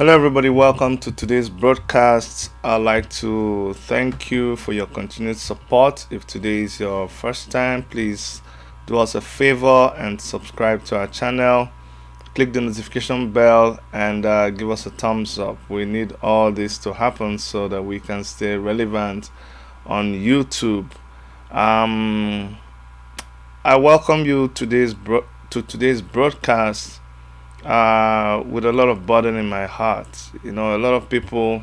Hello, everybody. Welcome to today's broadcast. I'd like to thank you for your continued support. If today is your first time, please do us a favor and subscribe to our channel. Click the notification bell and give us a thumbs up. We need all this to happen so that we can stay relevant on YouTube. I welcome you to today's broadcast with a lot of burden in my heart. A lot of people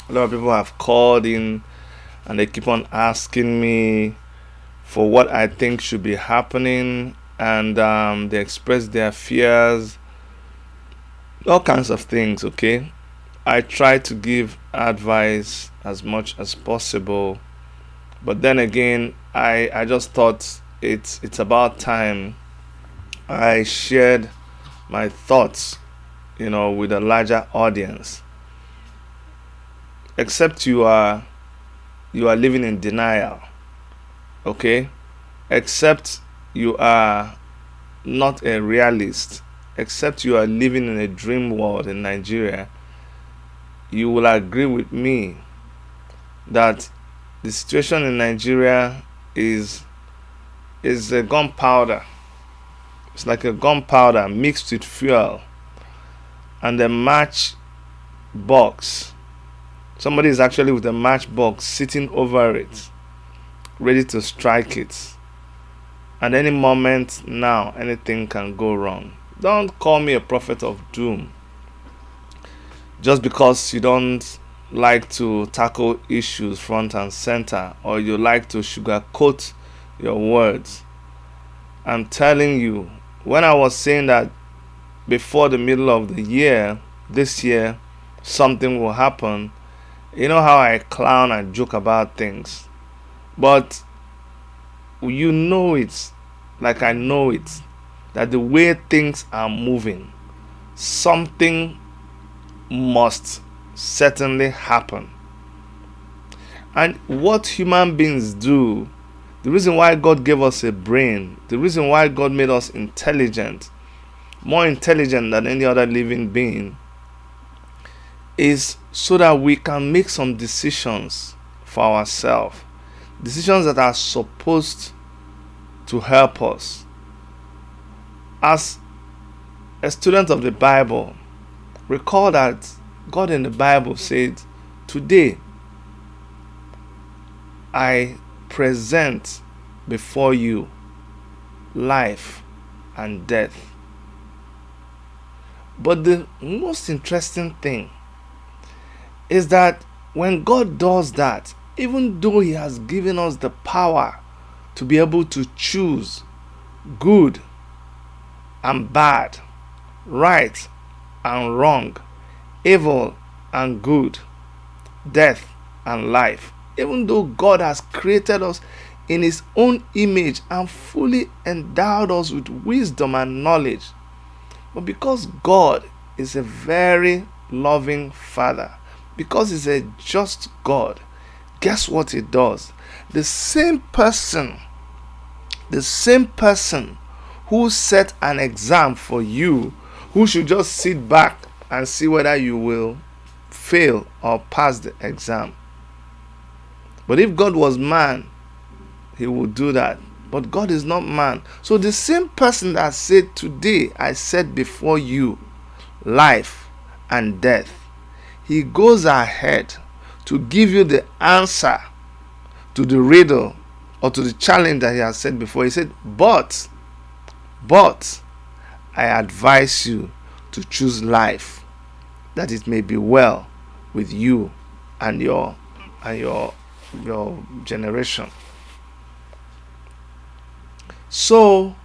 have called in and they keep on asking me for what I think should be happening, and they express their fears, all kinds of things. Okay, I try to give advice as much as possible, but then again, I just thought it's about time I shared my thoughts, with a larger audience. Except you are living in denial, okay? Except you are not a realist, except you are living in a dream world in Nigeria, you will agree with me that the situation in Nigeria is a gunpowder. It's like a gunpowder mixed with fuel and a match box. Somebody is actually with a matchbox sitting over it, ready to strike it. At any moment now, anything can go wrong. Don't call me a prophet of doom just because you don't like to tackle issues front and center, or you like to sugarcoat your words. I'm telling you, when I was saying that before the middle of the year, this year, something will happen, you know how I clown and joke about things. But you know it, like I know it, that the way things are moving, something must certainly happen. And what human beings do, the reason why God gave us a brain, the reason why God made us intelligent, more intelligent than any other living being, is so that we can make some decisions for ourselves. Decisions that are supposed to help us. As a student of the Bible, recall that God in the Bible said, "Today I present before you life and death." But the most interesting thing is that when God does that, even though He has given us the power to be able to choose good and bad, right and wrong, evil and good, death and life, even though God has created us in His own image and fully endowed us with wisdom and knowledge, but because God is a very loving Father, because He's a just God, guess what He does? The same person who set an exam for you, who should just sit back and see whether you will fail or pass the exam. But if God was man, He would do that. But God is not man. So the same person that said, "Today I set before you life and death," He goes ahead to give you the answer to the riddle or to the challenge that He has set before. He said, but I advise you to choose life, that it may be well with you and your generation. So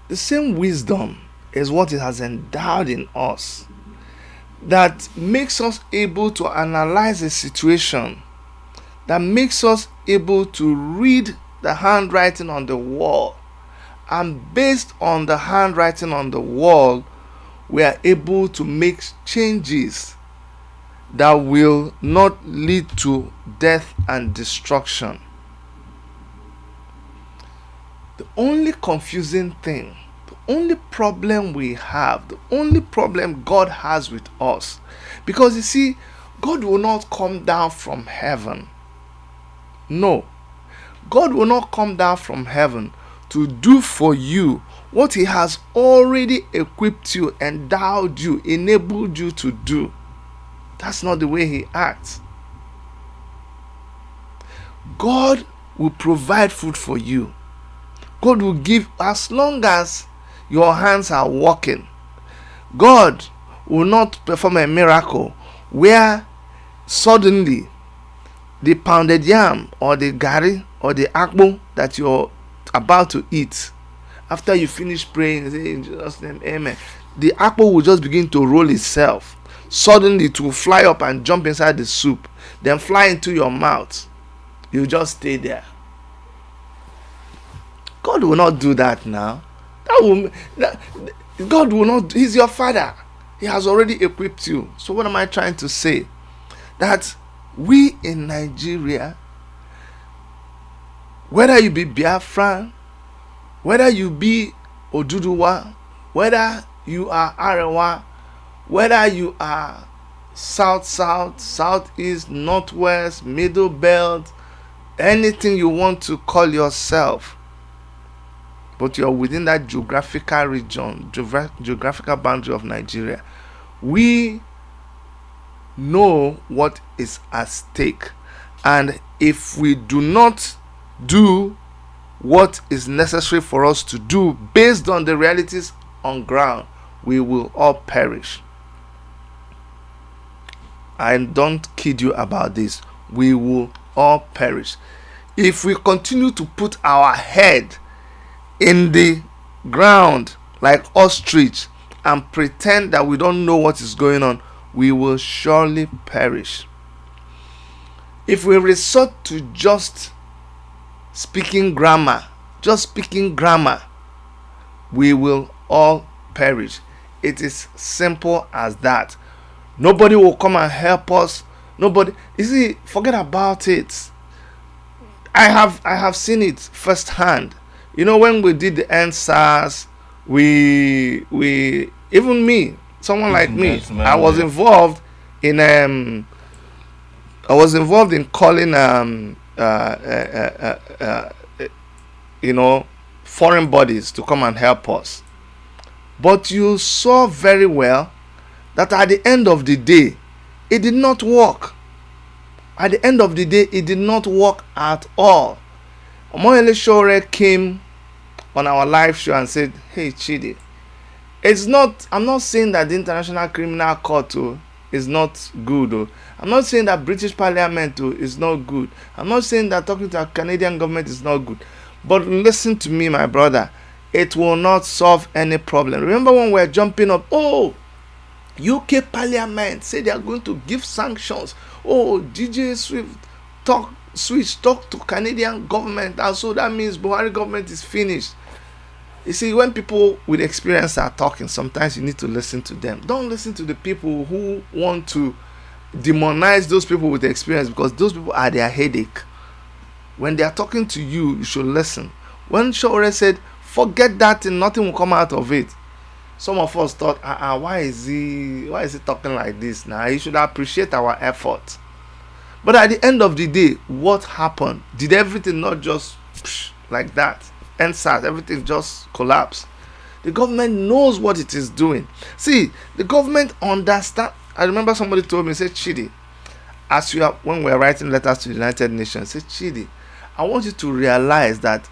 the same wisdom is what it has endowed in us, that makes us able to analyze a situation, that makes us able to read the handwriting on the wall, and based on the handwriting on the wall, we are able to make changes that will not lead to death and destruction. The only confusing thing, the only problem we have, the only problem God has with us, because you see, God will not come down from heaven. No, God will not come down from heaven to do for you what He has already equipped you, endowed you, enabled you to do. That's not the way He acts. God will provide food for you. God will give, as long as your hands are working. God will not perform a miracle where suddenly the pounded yam or the gari or the akpu that you're about to eat, after you finish praying, say in Jesus' name, amen, the akpu will just begin to roll itself. Suddenly it will fly up and jump inside the soup, then fly into your mouth. You just stay there. God will not do that now. God will not. He's your Father. He has already equipped you. So what am I trying to say? That we in Nigeria, whether you be Biafran, whether you be Oduduwa, whether you are Arewa, whether you are South, Southeast, Northwest, Middle Belt, anything you want to call yourself, but you're within that geographical region, geographical boundary of Nigeria, we know what is at stake. And if we do not do what is necessary for us to do based on the realities on ground, we will all perish. I don't kid you about this. We will all perish. If we continue to put our head in the ground like ostrich and pretend that we don't know what is going on, we will surely perish. If we resort to just speaking grammar, we will all perish. It is simple as that. Nobody will come and help us. Nobody. You see, forget about it. I have seen it firsthand. You know, when we did the NSAS, we even me, someone like me, I was involved in calling foreign bodies to come and help us. But you saw very well that at the end of the day, it did not work. At the end of the day, it did not work at all. Omoyele Shore came on our live show and said, "Hey Chidi, I'm not saying that the International Criminal Court is not good. I'm not saying that British Parliament is not good. I'm not saying that talking to a Canadian government is not good. But listen to me, my brother. It will not solve any problem." Remember when we were jumping up, UK Parliament say they are going to give sanctions. DJ Swift talk to Canadian government, and so that means Buhari government is finished. You see, when people with experience are talking, sometimes you need to listen to them. Don't listen to the people who want to demonize those people with experience, because those people are their headache. When they are talking to you, you should listen. When Shore said, "Forget that and nothing will come out of it," some of us thought, why is he talking like this now? He should appreciate our effort. But at the end of the day, what happened? Did everything not just like that? NSAS, everything just collapsed. The government knows what it is doing. See, the government understand. I remember somebody told me, said, "Chidi, when we are writing letters to the United Nations, said, Chidi, I want you to realize that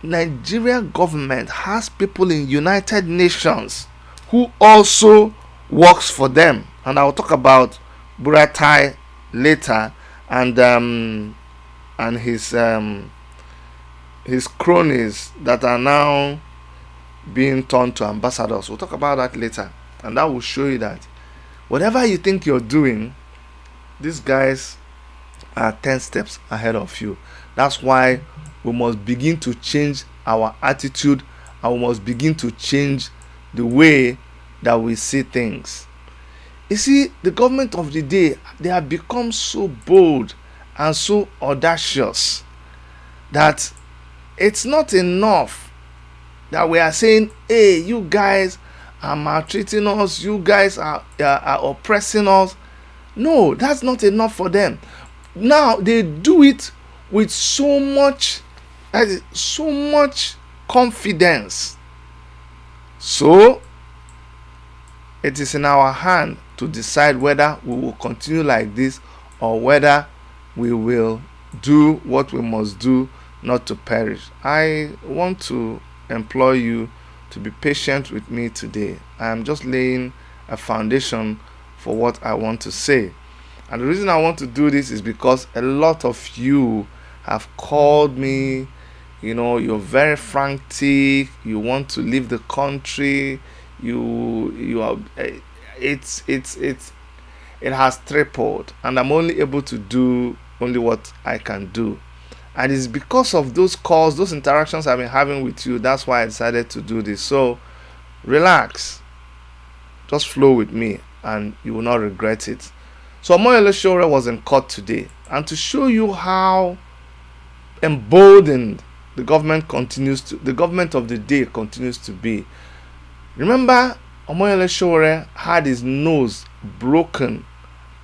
Nigerian government has people in United Nations who also works for them." And I will talk about Buratai later, and his cronies that are now being turned to ambassadors. We'll talk about that later, and that will show you that whatever you think you're doing, these guys are 10 steps ahead of you. That's why we must begin to change our attitude, and we must begin to change the way that we see things. You see, the government of the day, they have become so bold and so audacious that it's not enough that we are saying, hey, you guys are maltreating us, you guys are oppressing us. No, that's not enough for them. Now they do it with so much confidence. So it is in our hand to decide whether we will continue like this or whether we will do what we must do not to perish. I want to implore you to be patient with me today. I am just laying a foundation for what I want to say. And the reason I want to do this is because a lot of you have called me, you're very frantic, you want to leave the country, you are it has tripled, and I'm only able to do only what I can do. And it's because of those calls, those interactions I've been having with you, that's why I decided to do this. So relax, just flow with me and you will not regret it. So Omoyele Sowore was in court today, and to show you how emboldened the government of the day continues to be. Remember, Omoyele Sowore had his nose broken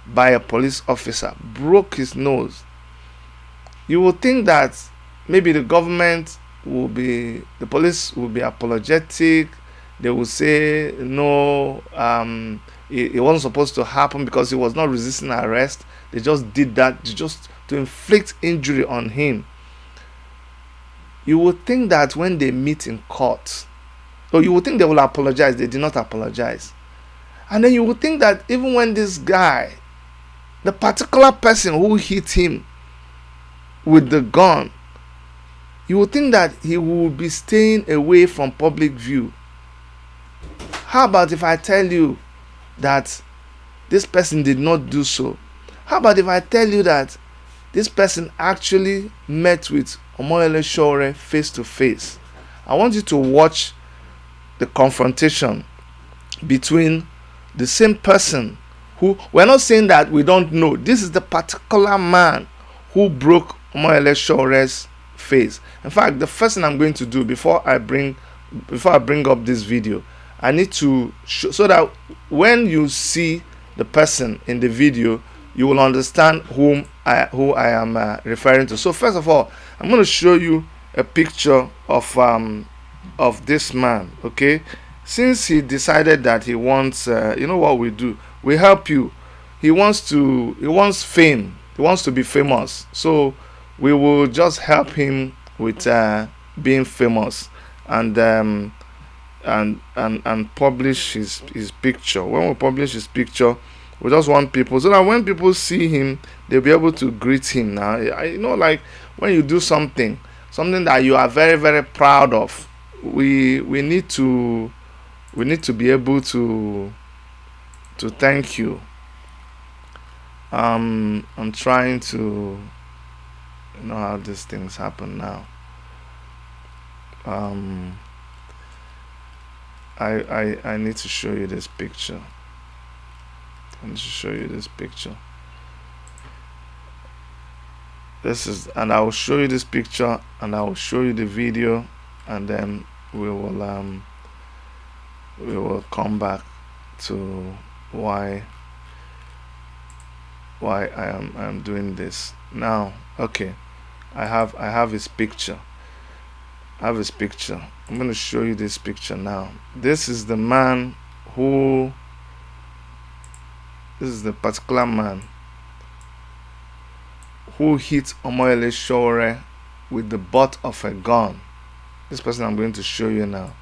by a police officer, broke his nose. You would think that maybe the police will be apologetic. They will say no, it wasn't supposed to happen because he was not resisting arrest. They just did that just to inflict injury on him. You would think that when they meet in court, or you would think they will apologize. They did not apologize. And then you would think that even when this guy, the particular person who hit him with the gun, you would think that he would be staying away from public view. How about if I tell you that this person did not do so? How about if I tell you that this person actually met with Omoyele Sowore face to face? I want you to watch the confrontation between the same person who, we're not saying that we don't know. This is the particular man who broke Omoyele Sowore's face. In fact, the first thing I'm going to do before I bring up this video, I need to show, so that when you see the person in the video, you will understand who I am referring to. So first of all, I'm going to show you a picture of this man. Okay, since he decided that he wants, you know what we do? We help you. He wants fame. He wants to be famous. So we will just help him with being famous and publish his picture. When we publish his picture, we just want people, so that when people see him, they'll be able to greet him. Now, like when you do something that you are very, very proud of, we need to be able to thank you. I'm trying to know how these things happen now. I need to show you this picture. This is, and I will show you this picture, and I will show you the video, and then we will come back to why I am doing this now. Okay, I have his picture. I'm going to show you this picture now. This is the man who. This is the particular man who hit Omoyele Sowore with the butt of a gun. This person I'm going to show you now.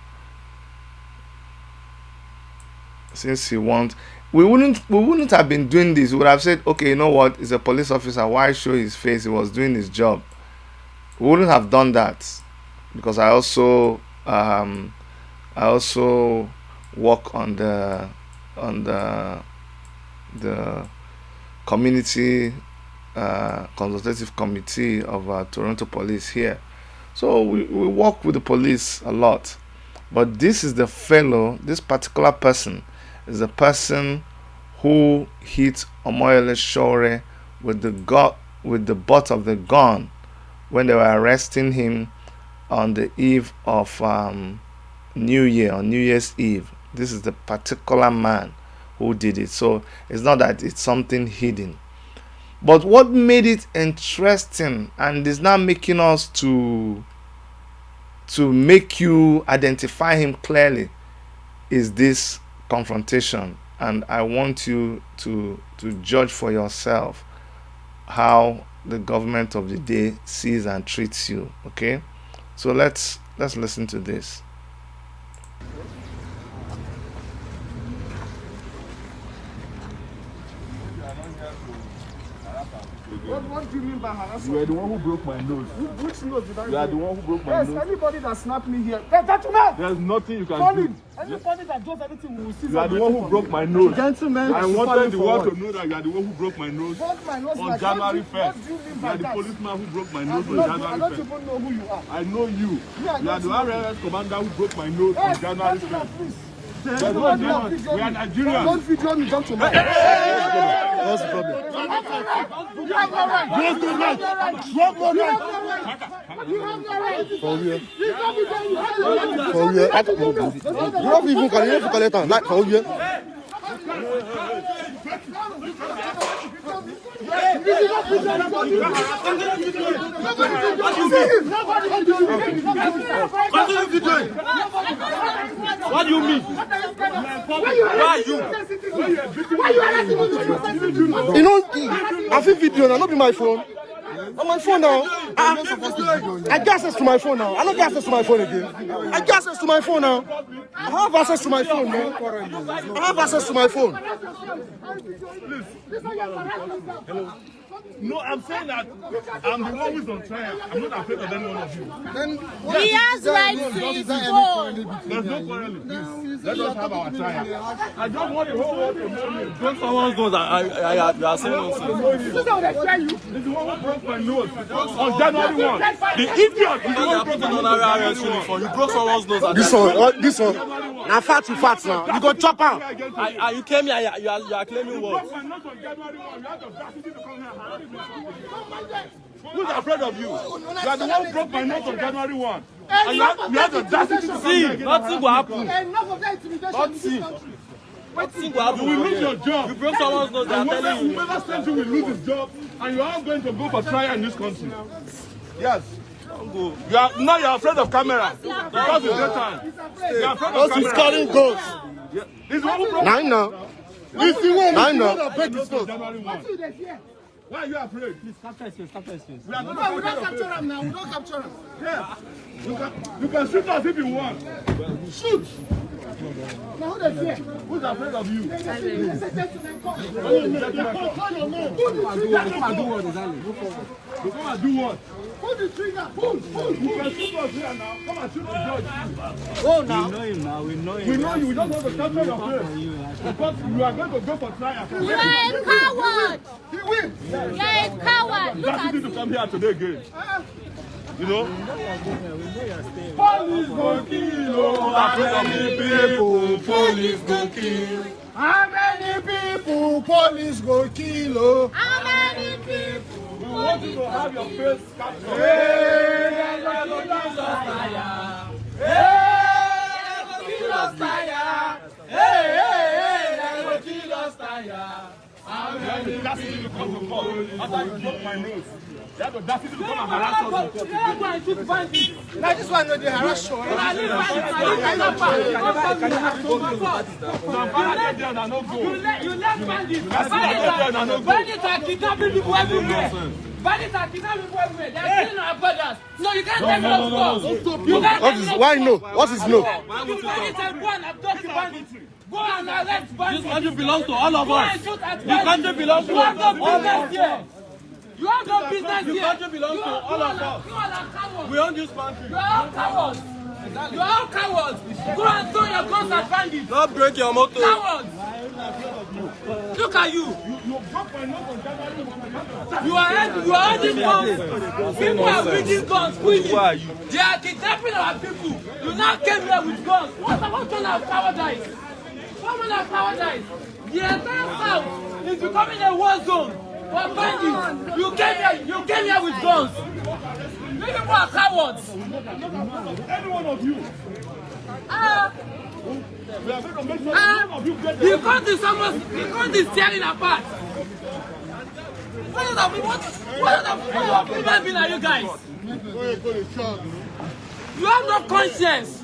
Since he wants, we wouldn't have been doing this. We would have said, okay, you know what? He's a police officer. Why show his face? He was doing his job. We wouldn't have done that, because I also work on the community consultative committee of Toronto Police here. So we work with the police a lot. But this particular person is the person who hit Omoyele Sowore with the butt of the gun when they were arresting him on the eve of New Year, on New Year's Eve. This is the particular man who did it. So it's not that it's something hidden. But what made it interesting and is now making us to make you identify him clearly is this confrontation. And I want you to judge for yourself how the government of the day sees and treats you. Okay, so let's listen to this. What do you mean by harassment? You are the one who broke my nose. Which nose did I break? You are the one who broke my nose. Yes, anybody that snapped me here. Gentlemen! There's nothing you can Solid. do. Anybody that does anything will see. You are the one who broke my nose. Gentlemen, I wanted the world to know that you are the one who broke my nose. Broke my nose On like January 1st. What do you mean You by are the that? policeman who broke my I nose on don't January 1st. even know who you are. I know you. Me, I You are don't the know. RRS commander who broke my nose on Yes, January gentlemen, 1st. please. There's Don't no video difference. me. We are Nigerians. Don't video me, gentlemen. What's the problem? You have no right. You have no right. You have no right. You have no right. For real. You can't be there. You have no right. For real. You don't even collect it. Like for real. What do you mean? Why are you? You know, I feel video now, not be my phone. On my phone now. I get access to my phone now. I don't get access to my phone again. I get access to my phone now. I have access to my phone, man. I have access to my phone. No, I'm saying that I'm the one who's on trial. I'm not afraid of any one of you. He has rights to his phone. There's no quarreling, please. Let us have our trial. I just want the whole world to know me. Don't someone goes you are saying nonsense. This is how they tell you. This is the one who broke my nose on January 1. The idiot is the one who broke my nose. uniform. You broke someone's nose. And This one. Now fat to fat now. You go chop out. you came here. You are claiming what? My nose on January 1. You have the audacity to come here and harass me. Who's afraid of you? You are the one who broke my nose on January 1. And you have the audacity to come here See, again. nothing will happen. Enough of that intimidation. Nothing will happen. You will lose your job. You broke someone's nose. They are telling you. Whoever sent you will lose his job, and you are all going to go for trial in this country. Yes. You are afraid of camera because it's daytime. You are afraid of Us is camera. carrying guns. This is one who broke Nine now. If you want, Nine now. January 1. Why are you afraid? Please, capture his face, capture his face. We are going No, we to don't capture him now. We don't capture him. Yeah. You can shoot us if you want. Shoot. Now who they fear? Who's afraid of you? Say, gentlemen, come. Call your name. Pull the trigger. You come and do what? Pull the trigger. Pull. You can shoot us here now. Come and shoot the judge. Oh, now. We know you. We just want to capture your face. Because you are going to go for trial. You are a coward. He wins. You are a coward. Look That's at easy to you. come here today again. You know? Police go kill. Oh, How many people police go kill? how many people police go kill? Oh. How many people? We want you to have your face captured. You have the audacity to come to court after you broke my nose. You have the audacity to come and harass us in court. Like this one, no, they harass you. You let bandits are kidnapping people everywhere. Bandits are kidnapping people everywhere. They are killing our brothers. No, you can't take us off. You can't What is why no? What is no? You bandits and go and abduct the bandits. Go and arrest bandits. This country belongs to all of Go us. and shoot at This bandits. country belongs to You have no all of business us. here. You have no business This here. country belongs to all of us. You are cowards. We own this country. You are all cowards. You are all cowards. Go and throw your guns at bandits. Don't break your motor. Cowards. Look at you. You are holding guns. People are bringing guns freely. Who are you? They are kidnapping our people. You now came here with guns. What kind of cowardice? What kind of cowardice? The entire South is becoming a war zone for bandits. You came here with guns. You people are cowards. Any one of you. We are going to make sure that none of you get The country is almost, the country is tearing apart. What kind of human being are you guys? You have no conscience.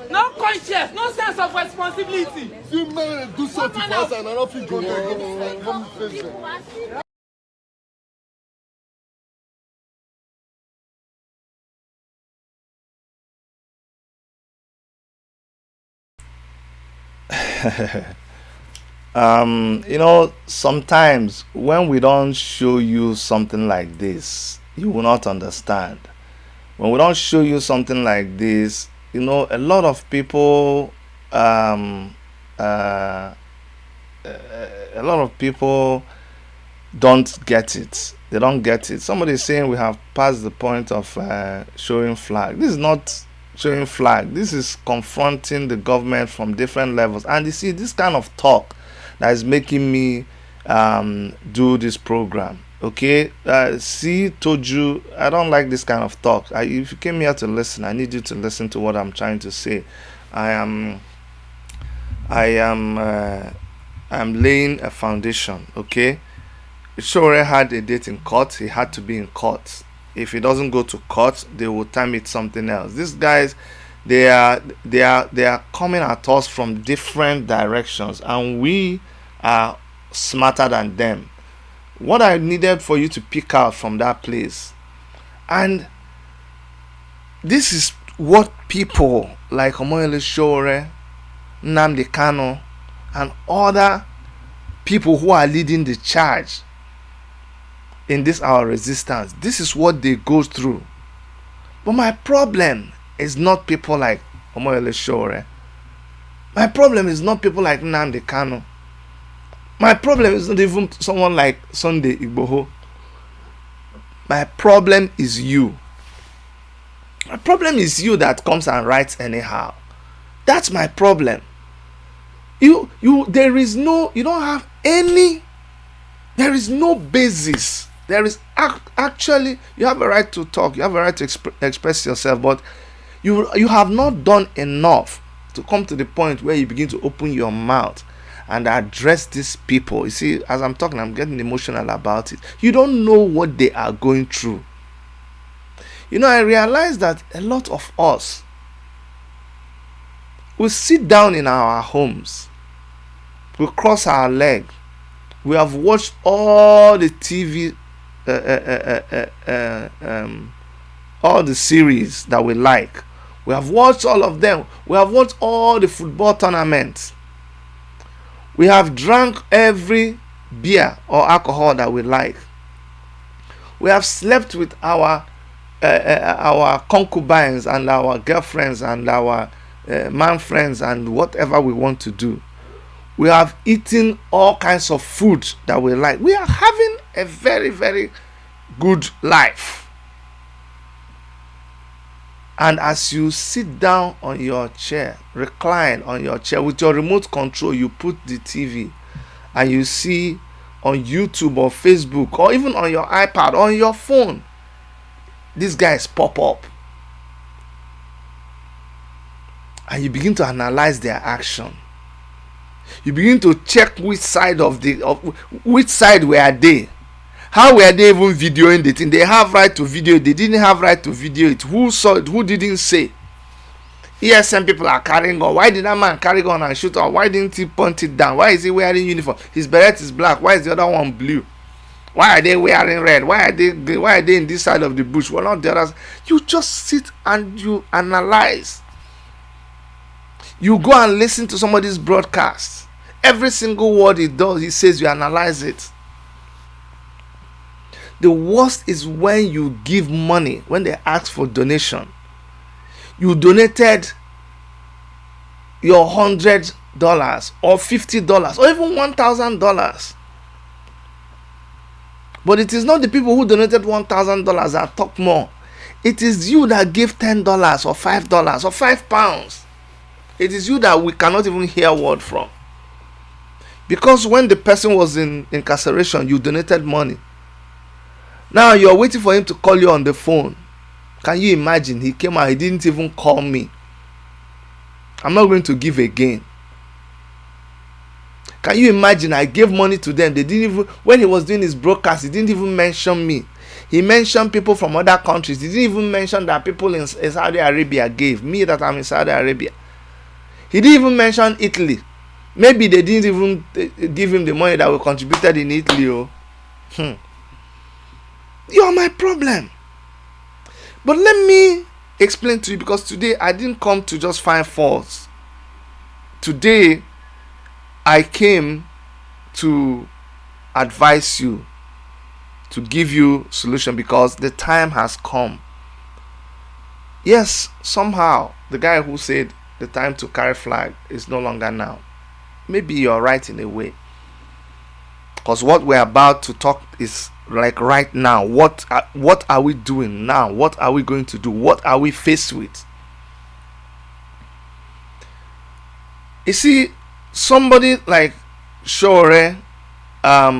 No conscience, no sense of responsibility. You men do something for us and I don't feel good. You know, sometimes when we don't show you something like this, you will not understand. When we don't show you something like this, you know, a lot of people, a lot of people don't get it. They don't get it. Somebody is saying we have passed the point of showing flag. This is not showing flag. This is confronting the government from different levels. And you see, this kind of talk that is making me do this program. Okay, see, told you I don't like this kind of talk. If you came here to listen, I need you to listen to what I'm trying to say. I'm laying a foundation. Okay, Shore had a date in court. He had to be in court. If he doesn't go to court, they will time it something else. These guys, they are coming at us from different directions, and we are smarter than them. What I needed for you to pick out from that place, and this is what people like Omoyele Shore, Nnamdi Kanu, and other people who are leading the charge in this our resistance, this is what they go through. But my problem is not people like Omoyele Shore. My problem is not people like Nnamdi Kanu. My problem is not even someone like Sunday Igboho. My problem is you. My problem is you that comes and writes anyhow. That's my problem. You there is no, you don't have any, there is no basis. There is actually, you have a right to talk, you have a right to express yourself, but you have not done enough to come to the point where you begin to open your mouth and address these people. You see, as I'm talking, I'm getting emotional about it. You don't know what they are going through. You know, I realize that a lot of us will sit down in our homes, we cross our leg, we have watched all the TV, all the series that we like. We have watched all of them. We have watched all the football tournaments. We have drank every beer or alcohol that we like. We have slept with our concubines and our girlfriends and our man friends and whatever we want to do. We have eaten all kinds of food that we like. We are having a very, very good life. And as you sit down on your chair, recline on your chair with your remote control, you put the TV and you see on YouTube or Facebook or even on your iPad, on your phone, these guys pop up. And you begin to analyze their action. You begin to check which side which side were they. How were they even videoing the thing? They have right to video it. They didn't have right to video it. Who saw it? Who didn't say? ESM people are carrying on. Why did that man carry on and shoot on? Why didn't he point it down? Why is he wearing uniform? His beret is black. Why is the other one blue? Why are they wearing red? Why are they in this side of the bush? Well, not the others. You just sit and you analyze. You go and listen to somebody's broadcast. Every single word he does, he says, you analyze it. The worst is when you give money, when they ask for donation. You donated your $100 or $50 or even $1,000. But it is not the people who donated $1,000 that talk more. It is you that gave $10 or $5 or £5. It is you that we cannot even hear a word from. Because when the person was in incarceration, you donated money. Now you're waiting for him to call you on the phone. Can you imagine? He came out, he didn't even call me. I'm not going to give again. Can you imagine? I gave money to them. They didn't even, when he was doing his broadcast, he didn't even mention me. He mentioned people from other countries. He didn't even mention that people in Saudi Arabia gave. Me that I'm in Saudi Arabia. He didn't even mention Italy. Maybe they didn't even give him the money that we contributed in Italy. Oh. You are my problem. But let me explain to you, because today I didn't come to just find faults. Today I came to advise you, to give you solution, because the time has come. Yes, somehow the guy who said the time to carry flag is no longer now. Maybe you're right in a way, because what we're about to talk is like right now. What are we doing now? What are we going to do? What are we faced with? You see, somebody like Shore, let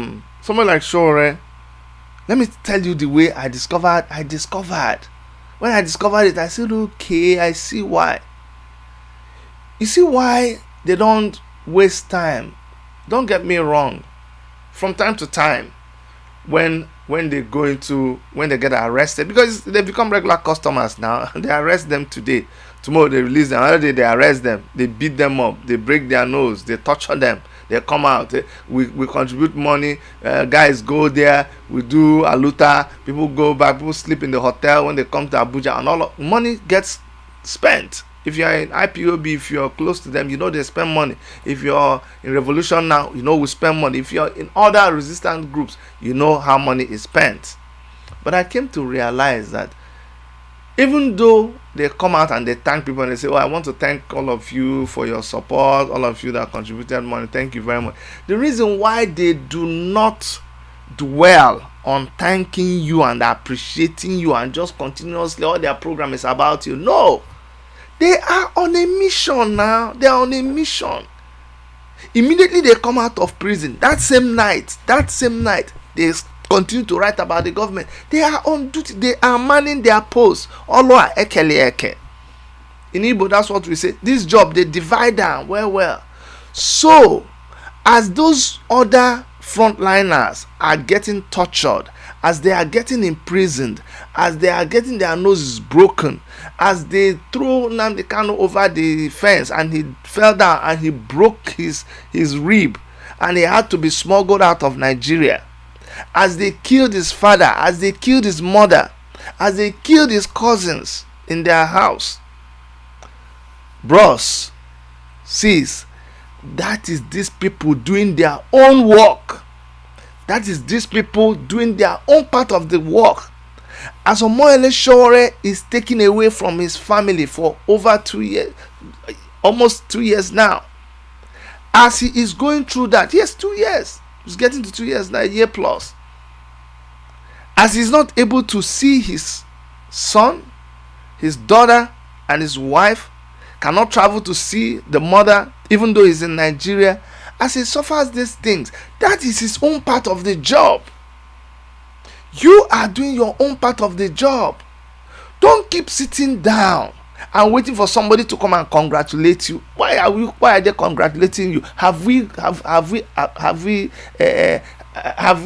me tell you the way I discovered. When I discovered it, I said, okay, I see why. You see why they don't waste time. Don't get me wrong. From time to time, when they get arrested, because they become regular customers now, they arrest them today. Tomorrow they release them. Another day they arrest them. They beat them up. They break their nose. They torture them. They come out. We contribute money. Guys go there. We do aluta. People go back. People sleep in the hotel when they come to Abuja, and all of money gets spent. If you are in IPOB, if you are close to them, you know they spend money. If you are in Revolution now, you know we spend money. If you are in other resistance groups, you know how money is spent. But I came to realize that even though they come out and they thank people and they say, I want to thank all of you for your support, all of you that contributed money, thank you very much. The reason why they do not dwell on thanking you and appreciating you and just continuously all their program is about you. No. They are on a mission now. They are on a mission. Immediately they come out of prison, that same night, they continue to write about the government. They are on duty. They are manning their posts. Oloa ekele eke. In Igbo, that's what we say. This job, they divide them well. So, as those other frontliners are getting tortured, as they are getting imprisoned, as they are getting their noses broken, as they throw Nnamdi Kanu over the fence and he fell down and he broke his rib and he had to be smuggled out of Nigeria, as they killed his father, as they killed his mother, as they killed his cousins in their house, bros, sis, that is these people doing their own work. That is these people doing their own part of the work. As Omoyele Sowore is taken away from his family for over 2 years, almost 2 years now. As he is going through that, yes, 2 years. He's getting to 2 years now, a year plus. As he's not able to see his son, his daughter, and his wife, cannot travel to see the mother, even though he's in Nigeria. As he suffers these things, that is his own part of the job. You are doing your own part of the job. Don't keep sitting down and waiting for somebody to come and congratulate you. Why are they congratulating you? Have we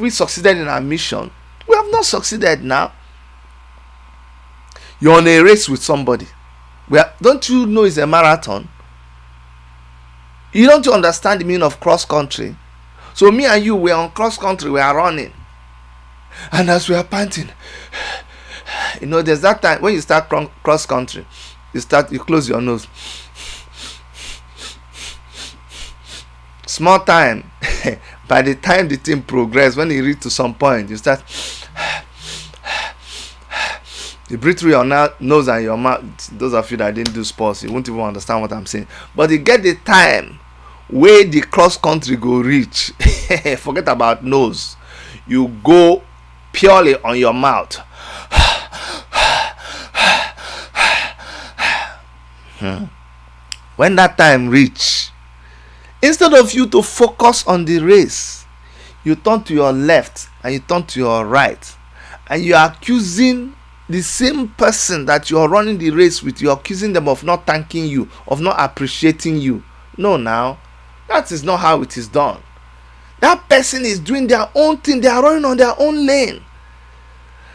succeeded in our mission? We have not succeeded now. You're on a race with somebody. Don't you know it's a marathon? You don't understand the meaning of cross country. So me and you, we are on cross country, we are running. And as we are panting, there's that time when you start cross country, you close your nose. Small time. By the time the thing progress, when you reach to some point, you start. You breathe through your nose and your mouth. Those of you that didn't do sports, you won't even understand what I'm saying. But you get the time where the cross country go reach. Forget about nose. You go purely on your mouth. When that time reach, instead of you to focus on the race, you turn to your left and you turn to your right, and you are accusing the same person that you're running the race with, you're accusing them of not thanking you, of not appreciating you. No, now, that is not how it is done. That person is doing their own thing. They are running on their own lane.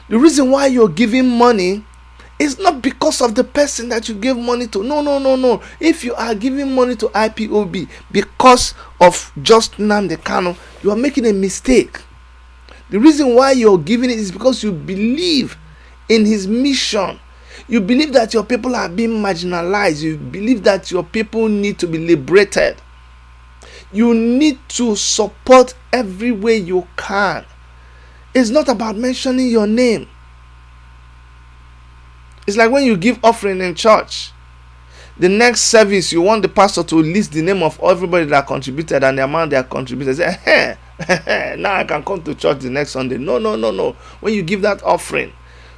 The reason why you're giving money is not because of the person that you gave money to. No. If you are giving money to IPOB because of just Nnamdi Kanu, you are making a mistake. The reason why you're giving it is because you believe in his mission. You believe that your people are being marginalized. You believe that your people need to be liberated. You need to support every way you can. It's not about mentioning your name. It's like when you give offering in church. The next service, you want the pastor to list the name of everybody that contributed and the amount they have contributed. Say, hey, now I can come to church the next Sunday. No. When you give that offering,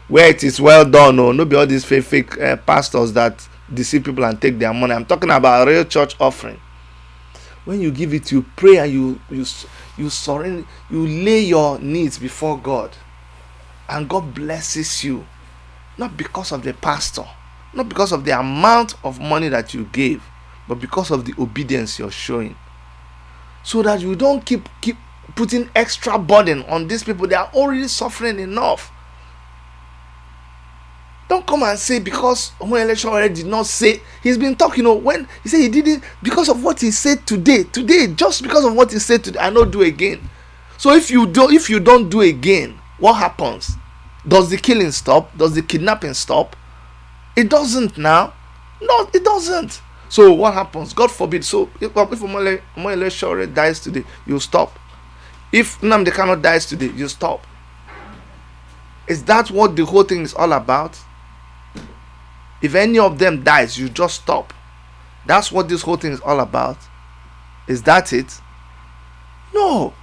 where it is well done, no be all these fake pastors that deceive people and take their money. I'm talking about a real church offering. When you give it, you pray and you surrender, you lay your needs before God, and God blesses you, not because of the pastor, not because of the amount of money that you gave, but because of the obedience you're showing, so that you don't keep putting extra burden on these people. They are already suffering enough. Don't come and say because when election already did not say, he's been talking, when he said he did it because of what he said today, just because of what he said today, I not do again. So if you don't do again, what happens? Does the killing stop? Does the kidnapping stop? It doesn't now. No, it doesn't. So what happens? God forbid. So if Omole Sowore dies today, you stop. If Nnamdi Kanu dies today, you stop. Is that what the whole thing is all about? If any of them dies, you just stop. That's what this whole thing is all about. Is that it? No.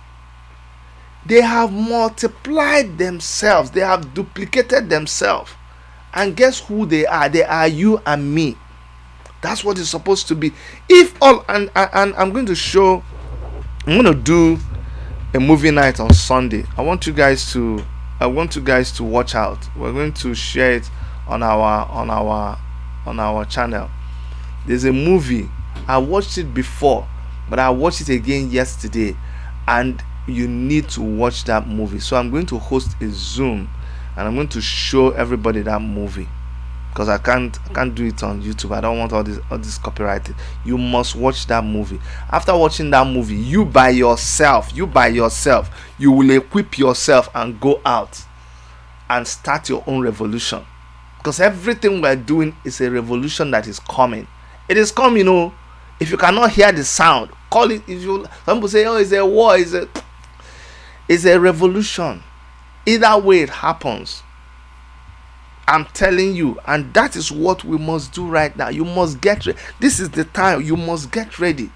They have multiplied themselves. They have duplicated themselves. And guess who they are? They are you and me. That's what it's supposed to be. And I'm going to do a movie night on Sunday. I want you guys to watch out. We're going to share it on our channel. There's a movie. I watched it before, but I watched it again yesterday, and you need to watch that movie. So I'm going to host a Zoom, and I'm going to show everybody that movie, because I can't do it on YouTube. I don't want all this copyrighted. You must watch that movie. After watching that movie, you by yourself, you will equip yourself and go out and start your own revolution. Because everything we're doing is a revolution that is coming. It is coming, If you cannot hear the sound, call it. Some people say, it's a war, it's a revolution. Either way it happens, I'm telling you, and that is what we must do right now. You must get ready. This is the time. You must get ready.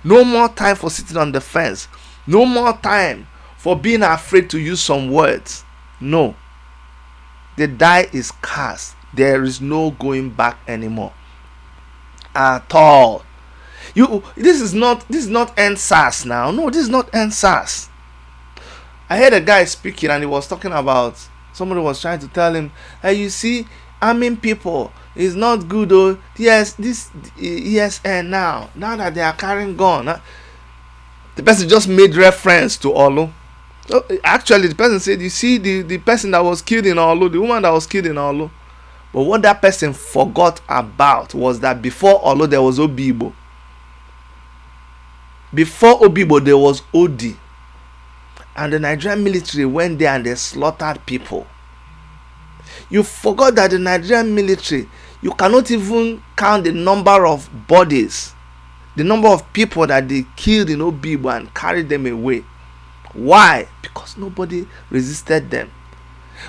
No more time for sitting on the fence. No more time for being afraid to use some words. No. The die is cast. There is no going back anymore at all. This is not NSAS now. No, this is not NSAS. I heard a guy speaking, and he was talking about, somebody was trying to tell him, hey, you see, arming people is not good. Yes, and now that they are carrying gun, the person just made reference to Olu. So actually, the person said, you see, the person that was killed in Olu, the woman that was killed in Olu. But what that person forgot about was that before Olu, there was Obibo. Before Obibo, there was Odi. And the Nigerian military went there and they slaughtered people. You forgot that the Nigerian military, you cannot even count the number of bodies, the number of people that they killed in Obibo and carried them away. Why? Because nobody resisted them.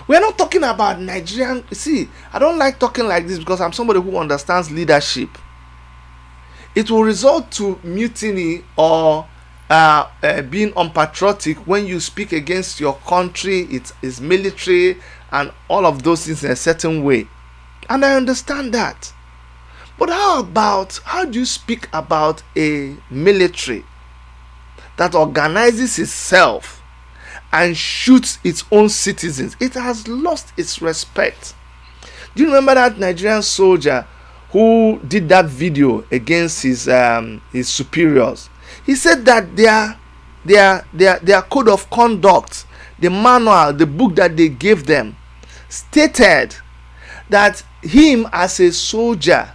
We're not talking about Nigerian. See, I don't like talking like this because I'm somebody who understands leadership. It will result to mutiny or being unpatriotic when you speak against your country, its military, and all of those things in a certain way. And I understand that. But how do you speak about a military that organizes itself and shoots its own citizens? It has lost its respect. Do you remember that Nigerian soldier who did that video against his superiors? He said that their code of conduct, the manual, the book that they gave them, stated that him as a soldier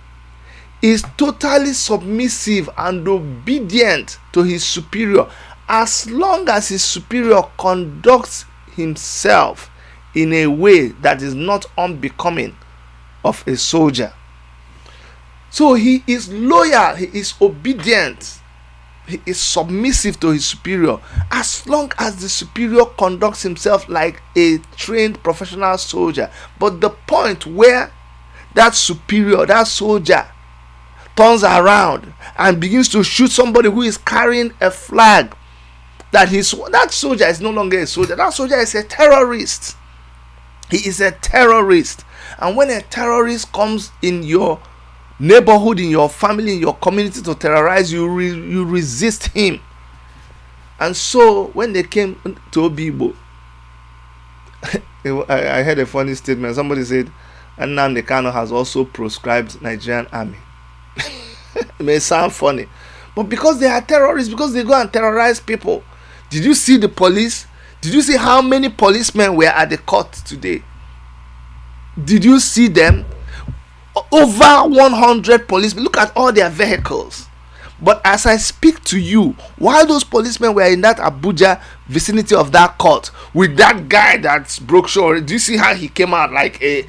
is totally submissive and obedient to his superior, as long as his superior conducts himself in a way that is not unbecoming of a soldier. So he is loyal, he is obedient, he is submissive to his superior, as long as the superior conducts himself like a trained professional soldier. But the point where that superior, that soldier, turns around and begins to shoot somebody who is carrying a flag, that soldier is no longer a soldier. That soldier is a terrorist. He is a terrorist. And when a terrorist comes in your neighborhood, in your family, in your community to terrorize you, you resist him. And so when they came to Obibo, I heard a funny statement. Somebody said, Nnamdi Kanu has also proscribed Nigerian army. It may sound funny, but because they are terrorists, because they go and terrorize people. Did you see the police? Did you see how many policemen were at the court today? Did you see them? Over 100 policemen. Look at all their vehicles. But as I speak to you, while those policemen were in that Abuja vicinity of that court with that guy that broke show, do you see how he came out like a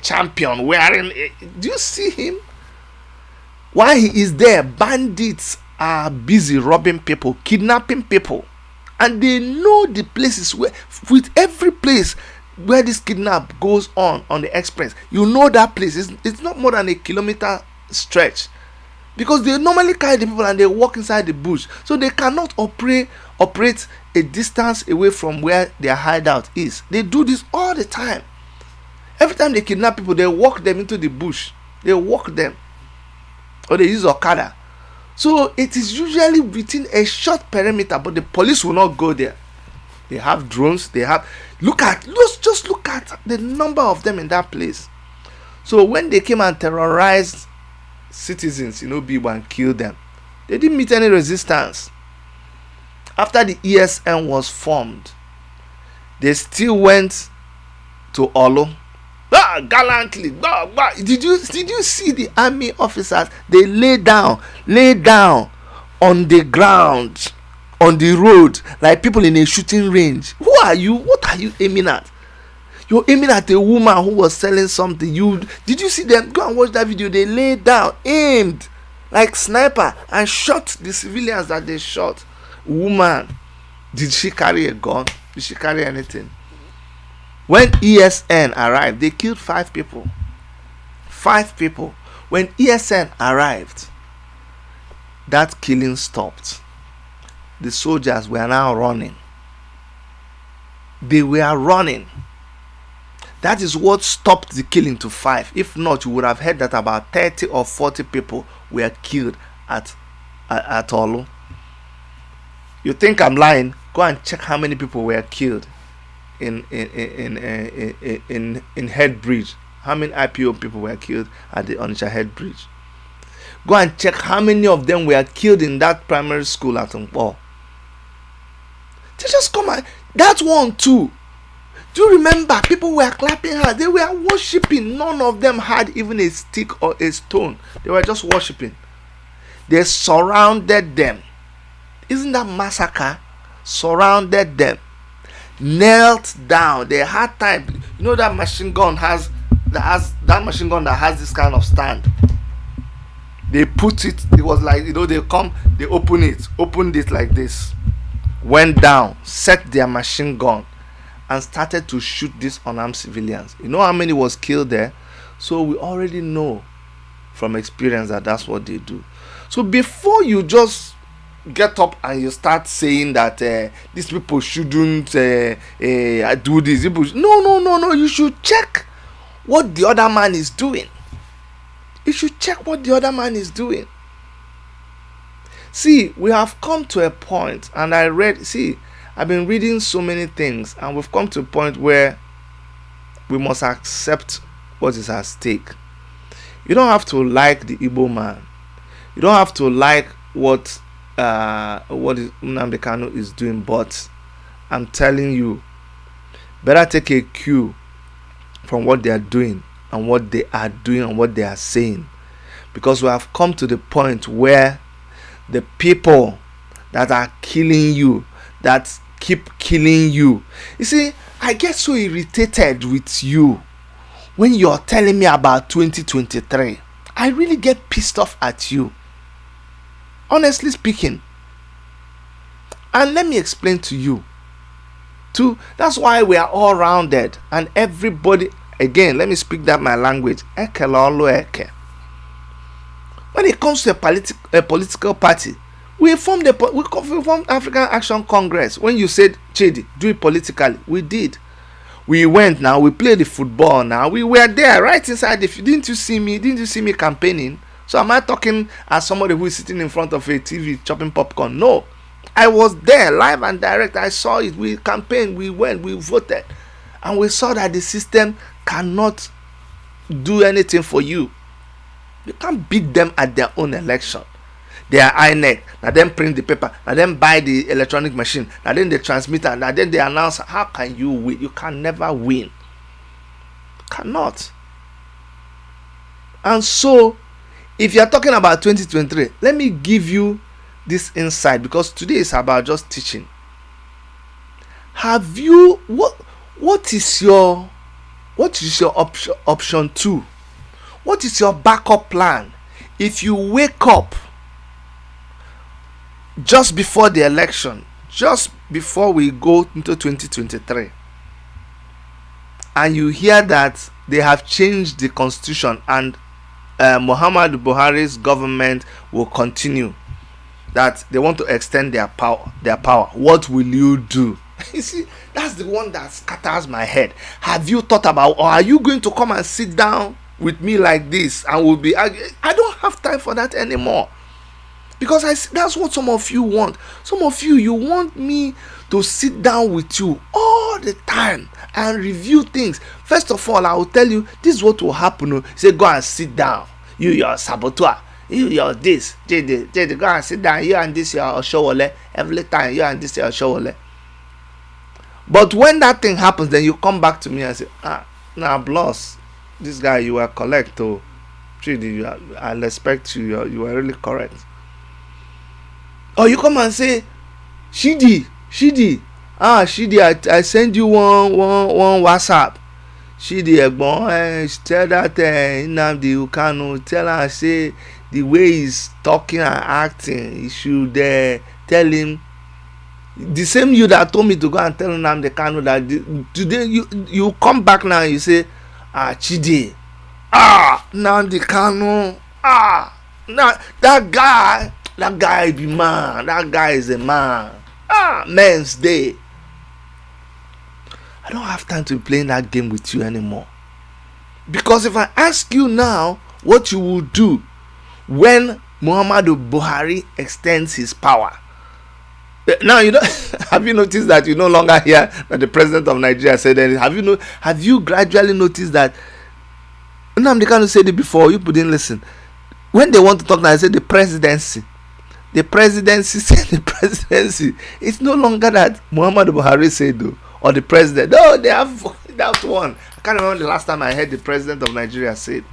champion wearing do you see him? While he is there, bandits are busy robbing people, kidnapping people, and they know the places where, with every place where this kidnap goes on the express, you know that place. It's not more than a kilometer stretch, because they normally carry the people and they walk inside the bush, so they cannot operate a distance away from where their hideout is. They do this all the time. Every time they kidnap people, they walk them into the bush. They walk them, or they use Okada. So it is usually within a short perimeter, but the police will not go there. They have drones. Let's just look at the number of them in that place. So when they came and terrorized citizens in Obibo and killed them, they didn't meet any resistance. After the ESN was formed, they still went to Olo. Gallantly. Did you see the army officers? They lay down on the ground, on the road, like people in a shooting range. Who are you? What are you aiming at? You're aiming at a woman who was selling something. Did you see them? Go and watch that video. They lay down, aimed like sniper, and shot the civilians that they shot. Woman, did she carry a gun? Did she carry anything? When ESN arrived, they killed 5 people. 5 people. When ESN arrived, that killing stopped. The soldiers were now running. They were running. That is what stopped the killing to 5. If not, you would have heard that about 30 or 40 people were killed at Olu. You think I'm lying? Go and check how many people were killed in Head Bridge. How many IPO people were killed at the Onitsha Head Bridge? Go and check how many of them were killed in that primary school at Nkpo. They just come and that one too. Do you remember? People were clapping hands. They were worshiping. None of them had even a stick or a stone. They were just worshiping. They surrounded them. Isn't that massacre? Surrounded them. Knelt down. They had time. You know that machine gun that machine gun that has this kind of stand. They put it. It was like, they opened it like this, went down, set their machine gun, and started to shoot these unarmed civilians. You know how many was killed there? So we already know from experience that that's what they do. So before you just get up and you start saying that these people shouldn't do this, no, you should check what the other man is doing. You should check what the other man is doing. See, we have come to a point, and I've been reading so many things, and we've come to a point where we must accept what is at stake. You don't have to like the Igbo man. You don't have to like what is Nnamdi Kanu is doing, but I'm telling you, better take a cue from what they are doing and what they are doing and what they are saying, because we have come to the point where the people that are killing you, that keep killing you. You see, I get so irritated with you when you're telling me about 2023. I really get pissed off at you, honestly speaking. And let me explain to you too. That's why we are all rounded, and everybody, again, let me speak that my language. When it comes to a political party, we formed African Action Congress. When you said, Chidi, do it politically, we did. We went now, we played the football now. We were there right inside. Didn't you see me campaigning? So am I talking as somebody who is sitting in front of a TV chopping popcorn? No. I was there live and direct. I saw it. We campaigned, we went, we voted. And we saw that the system cannot do anything for you. You can't beat them at their own election. They are INEC. Now then print the paper. Now then buy the electronic machine. Now then they transmit it. Now then they announce. How can you win? You can never win. You cannot. And so, if you are talking about 2023, let me give you this insight, because today is about just teaching. Have you what is your option 2? What is your backup plan if you wake up just before the election, just before we go into 2023, and you hear that they have changed the constitution and Muhammadu Buhari's government will continue, that they want to extend their power? What will you do? You see, that's the one that scatters my head. Have you thought about, or are you going to come and sit down with me like this and we'll be arguing? I don't have time for that anymore, because that's what some of you want. Some of you want me to sit down with you all the time and review things. First of all, I will tell you this is what will happen. Say, go and sit down. You're saboteur. You're this. JD, go and sit down. You and this, you're Oshowole. Every time, you and this, you're Oshowole. But when that thing happens, then you come back to me and say, boss, this guy, you are correct. Oh, JD, I respect you. You are really correct. Or you come and say, Shidi, I send you one WhatsApp. Shidi, tell that Nnamdi Kanu, tell her, say the way he's talking and acting, you should tell him. The same you that told me to go and tell Nnamdi Kanu that today you come back now and you say, Chidi, Nnamdi Kanu, now that guy be man, that guy is a man. Men's day. I don't have time to be playing that game with you anymore. Because if I ask you now what you will do when Muhammadu Buhari extends his power. Now, have you noticed that you no longer hear that the president of Nigeria said anything? Have you gradually noticed that Nnamdi Kanu said it before, you didn't listen. When they want to talk now, they say the presidency. The presidency said the presidency. It's no longer that Muhammadu Buhari said though, or the president. No, they have that one. I can't remember the last time I heard the president of Nigeria said.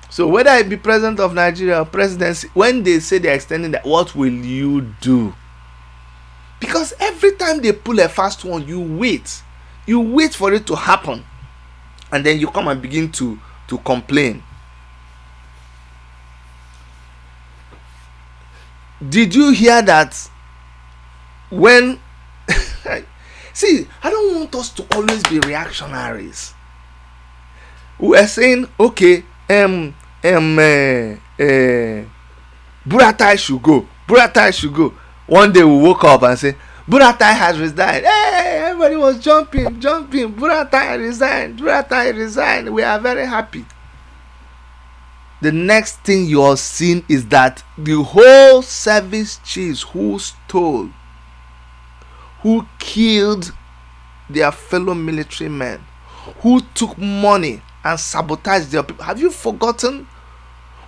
So whether it be president of Nigeria or presidency, when they say they're extending that, what will you do? Because every time they pull a fast one, you wait for it to happen, and then you come and begin to complain. Did you hear that when see, I don't want us to always be reactionaries. We are saying, okay, Buratai should go. One day we woke up and say, Buratai has resigned. Hey, everybody was jumping. Buratai resigned. We are very happy. The next thing you are seeing is that the whole service chiefs who stole, who killed their fellow military men, who took money and sabotaged their people. Have you forgotten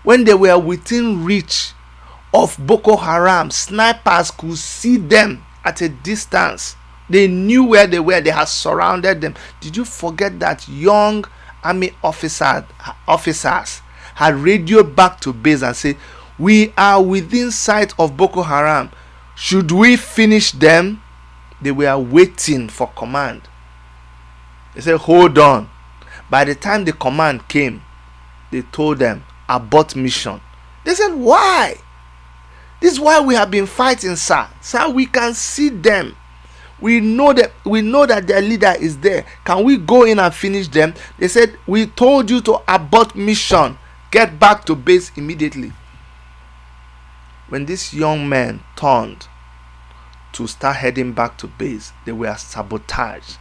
when they were within reach of Boko Haram? Snipers could see them at a distance. They knew where they were. They had surrounded them. Did you forget that young army officers had radioed back to base and said, we are within sight of Boko Haram. Should we finish them? They were waiting for command. They said, hold on. By the time the command came, they told them, abort mission. They said, why? This is why we have been fighting, sir. Sir, we can see them. We know that their leader is there. Can we go in and finish them? They said, we told you to abort mission. Get back to base immediately. When these young men turned to start heading back to base, they were sabotaged.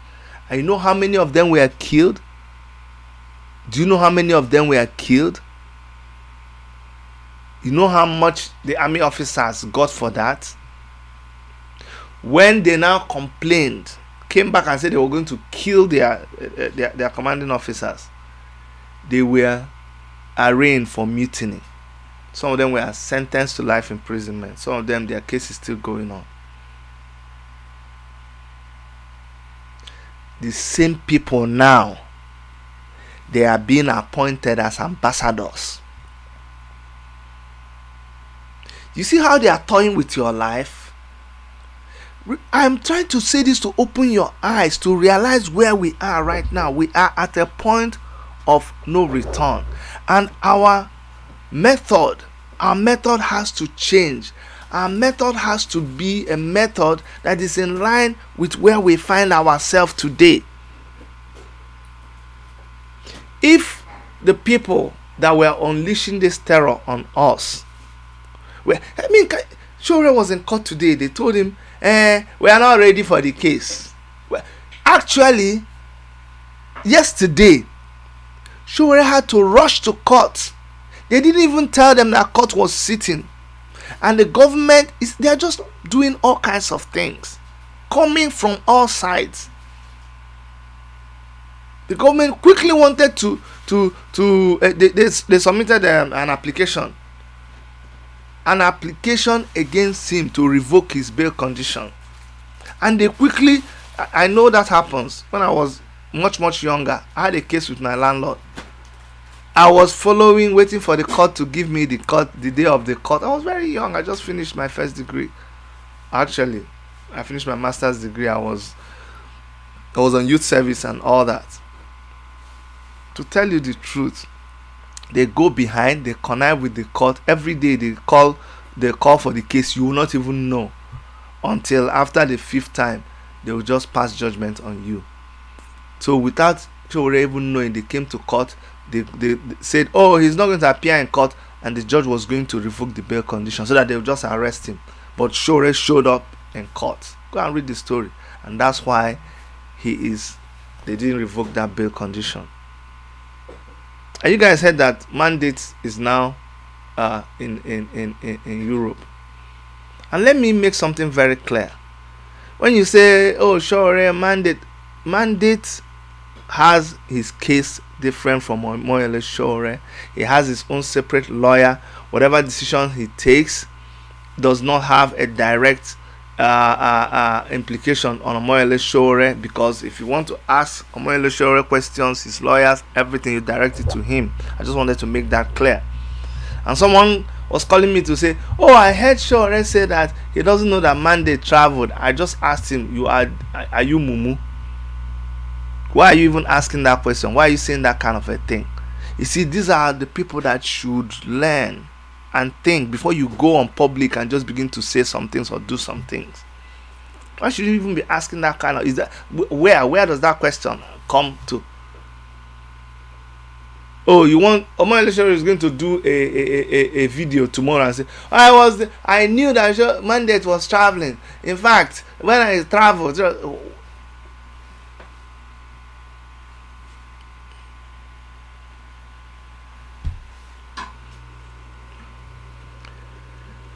And you know how many of them were killed? Do you know how many of them were killed? You know how much the army officers got for that? When they now complained, came back and said they were going to kill their commanding officers, they were arraigned for mutiny. Some of them were sentenced to life imprisonment. Some of them, their case is still going on. The same people now, they are being appointed as ambassadors. You see how they are toying with your life? I'm trying to say this to open your eyes to realize where we are right now. We are at a point of no return, and our method has to change. Our method has to be a method that is in line with where we find ourselves today. If the people that were unleashing this terror on us Shore was in court today. They told him, we are not ready for the case. Well, actually, yesterday, Shore had to rush to court. They didn't even tell them that court was sitting. And the government, they are just doing all kinds of things, coming from all sides. The government quickly wanted they submitted an application against him to revoke his bail condition. And they quickly, I know that happens. When I was much younger, I had a case with my landlord. I was waiting for the court to give me the day of the court. I was very young. I just finished my first degree. Actually, I finished my master's degree. I was on youth service and all that. To tell you the truth, they go behind, they connive with the court. Every day they call for the case. You will not even know until after the 5th time they will just pass judgment on you. So without Chore even knowing, they came to court. They said, oh, he's not going to appear in court, and the judge was going to revoke the bail condition so that they would just arrest him. But Shore showed up in court. Go and read the story. And that's why they didn't revoke that bail condition. And you guys heard that mandate is now in Europe. And let me make something very clear. When you say, oh, Shore, mandate has his case different from Moyele Shore. He has his own separate lawyer. Whatever decision he takes does not have a direct implication on Moyele Shore, because if you want to ask Moyele Shore questions, his lawyers, everything, you direct it to him. I just wanted to make that clear. And someone was calling me to say, oh, I heard Shore say that he doesn't know that mandate traveled. I just asked him, are you Mumu? Why are you even asking that question? Why are you saying that kind of a thing? You see, these are the people that should learn and think before you go on public and just begin to say some things or do some things. Why should you even be asking that kind of? Is that where does that question come to? Oh, you want Omar Elisha is going to do a video tomorrow and say, I knew that mandate was traveling. In fact, when I traveled.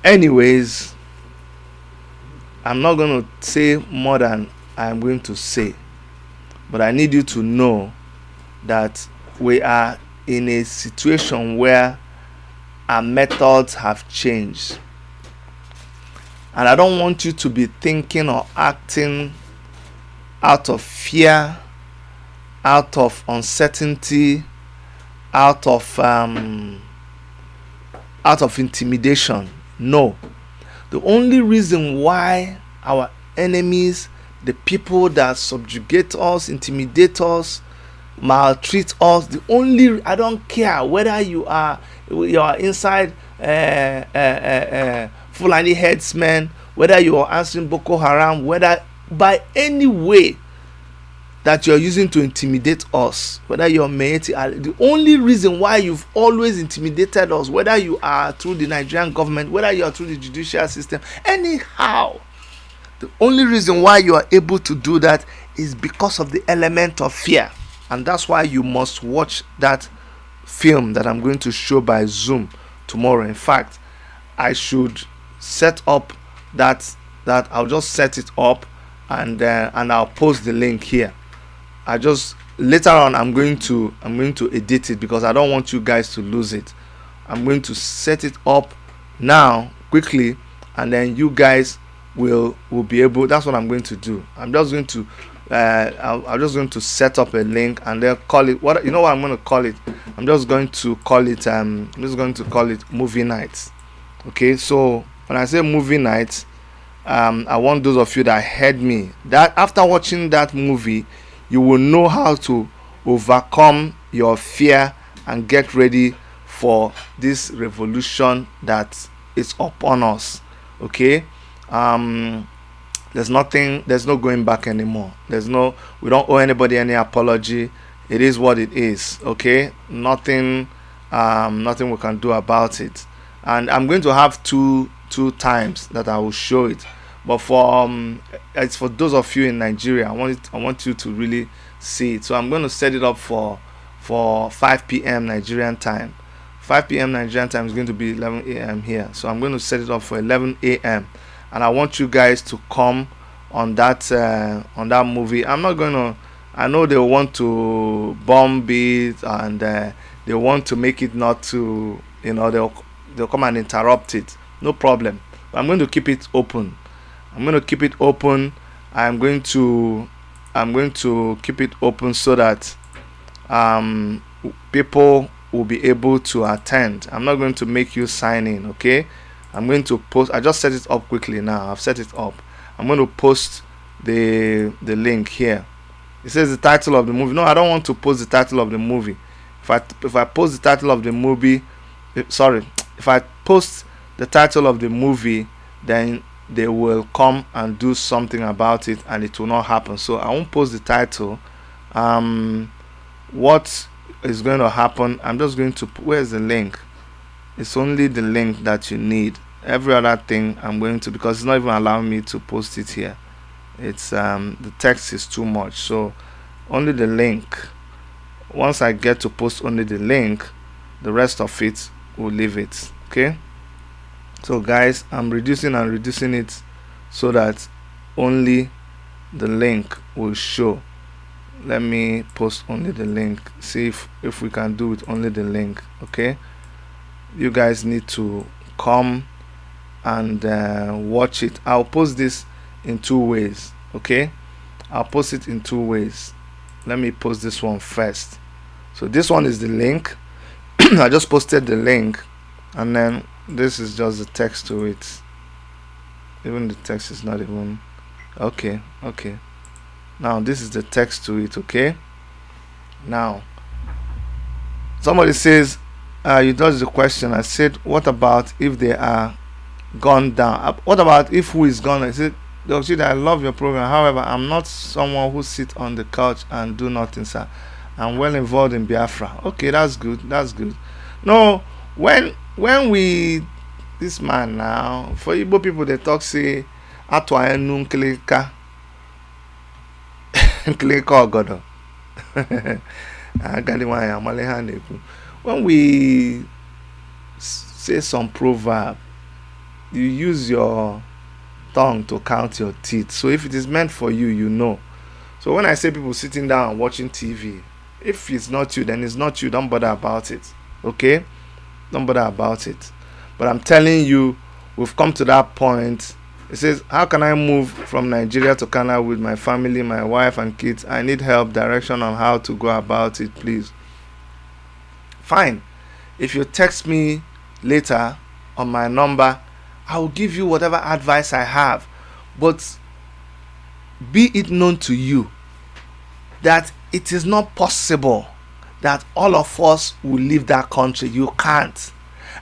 Anyways, I'm not going to say more than I'm going to say, but I need you to know that we are in a situation where our methods have changed. And I don't want you to be thinking or acting out of fear, out of uncertainty, out of intimidation. No. The only reason why our enemies, the people that subjugate us, intimidate us, maltreat us, I don't care whether you are inside Fulani headsmen, whether you are answering Boko Haram, whether by any way that you're using to intimidate us, whether you're Meiti, the only reason why you've always intimidated us, whether you are through the Nigerian government, whether you are through the judicial system, anyhow, the only reason why you are able to do that is because of the element of fear. And that's why you must watch that film that I'm going to show by Zoom tomorrow. In fact, I should set up that I'll just set it up and I'll post the link here. Later on I'm going to edit it because I don't want you guys to lose it. I'm going to set it up now quickly, and then you guys will be able. That's what I'm going to do. I'm just going to set up a link and then call it what I'm going to call it. I'm just going to call it movie nights. Okay, so when I say movie nights, I want those of you that heard me that after watching that movie, you will know how to overcome your fear and get ready for this revolution that is upon us. Okay, there's no going back anymore. We don't owe anybody any apology. It is what it is. Okay, nothing we can do about it. And I'm going to have two times that I will show it. But it's for those of you in Nigeria. I want you to really see it. So I'm going to set it up for 5 p.m. Nigerian time. 5 p.m. Nigerian time is going to be 11 a.m. here. So I'm going to set it up for 11 a.m. and I want you guys to come on that movie. I know they want to bomb it and they want to make it not to, they'll come and interrupt it. No problem. But I'm going to keep it open. I'm going to keep it open so that people will be able to attend. I'm not going to make you sign in, okay? I'm going to post. I just set it up quickly now. I've set it up. I'm going to post the link here. It says the title of the movie. No, I don't want to post the title of the movie. If I post the title of the movie, if I post the title of the movie, then they will come and do something about it and it will not happen. So I won't post the title. What is going to happen, I'm just going to, where's the link? It's only the link that you need. Every other thing I'm going to, because it's not even allowing me to post it here. It's the text is too much, so only the link. Once I get to post only the link, the rest of it will leave it. Okay, so guys, I'm reducing it so that only the link will show. Let me post only the link, see if we can do it only the link. Okay, you guys need to come and watch it. I'll post this in 2 ways. Okay, I'll post it in 2 ways. Let me post this one first. So this one is the link. I just posted the link, and then this is just the text to it. Even the text is not even okay. Now this is the text to it. Okay, now somebody says you dodged the question. I said, what about if they are gone down? What about if who is gone? I said, Dr. I love your program. However, I'm not someone who sits on the couch and do nothing, sir. I'm well involved in Biafra. Okay, that's good. No, when we, this man now, for Igbo people, they talk say atwa enu nkleka nkleka ogodo. When we say some proverb, you use your tongue to count your teeth. So if it is meant for you, you know. So when I say people sitting down and watching TV, If it's not you, then it's not you. Don't bother about it. Okay? Don't bother about it. But I'm telling you, we've come to that point. It says, how can I move from Nigeria to Canada with my family, my wife and kids? I need help, direction on how to go about it, please. Fine. If you text me later on my number, I will give you whatever advice I have. But be it known to you that it is not possible that all of us will leave that country. You can't.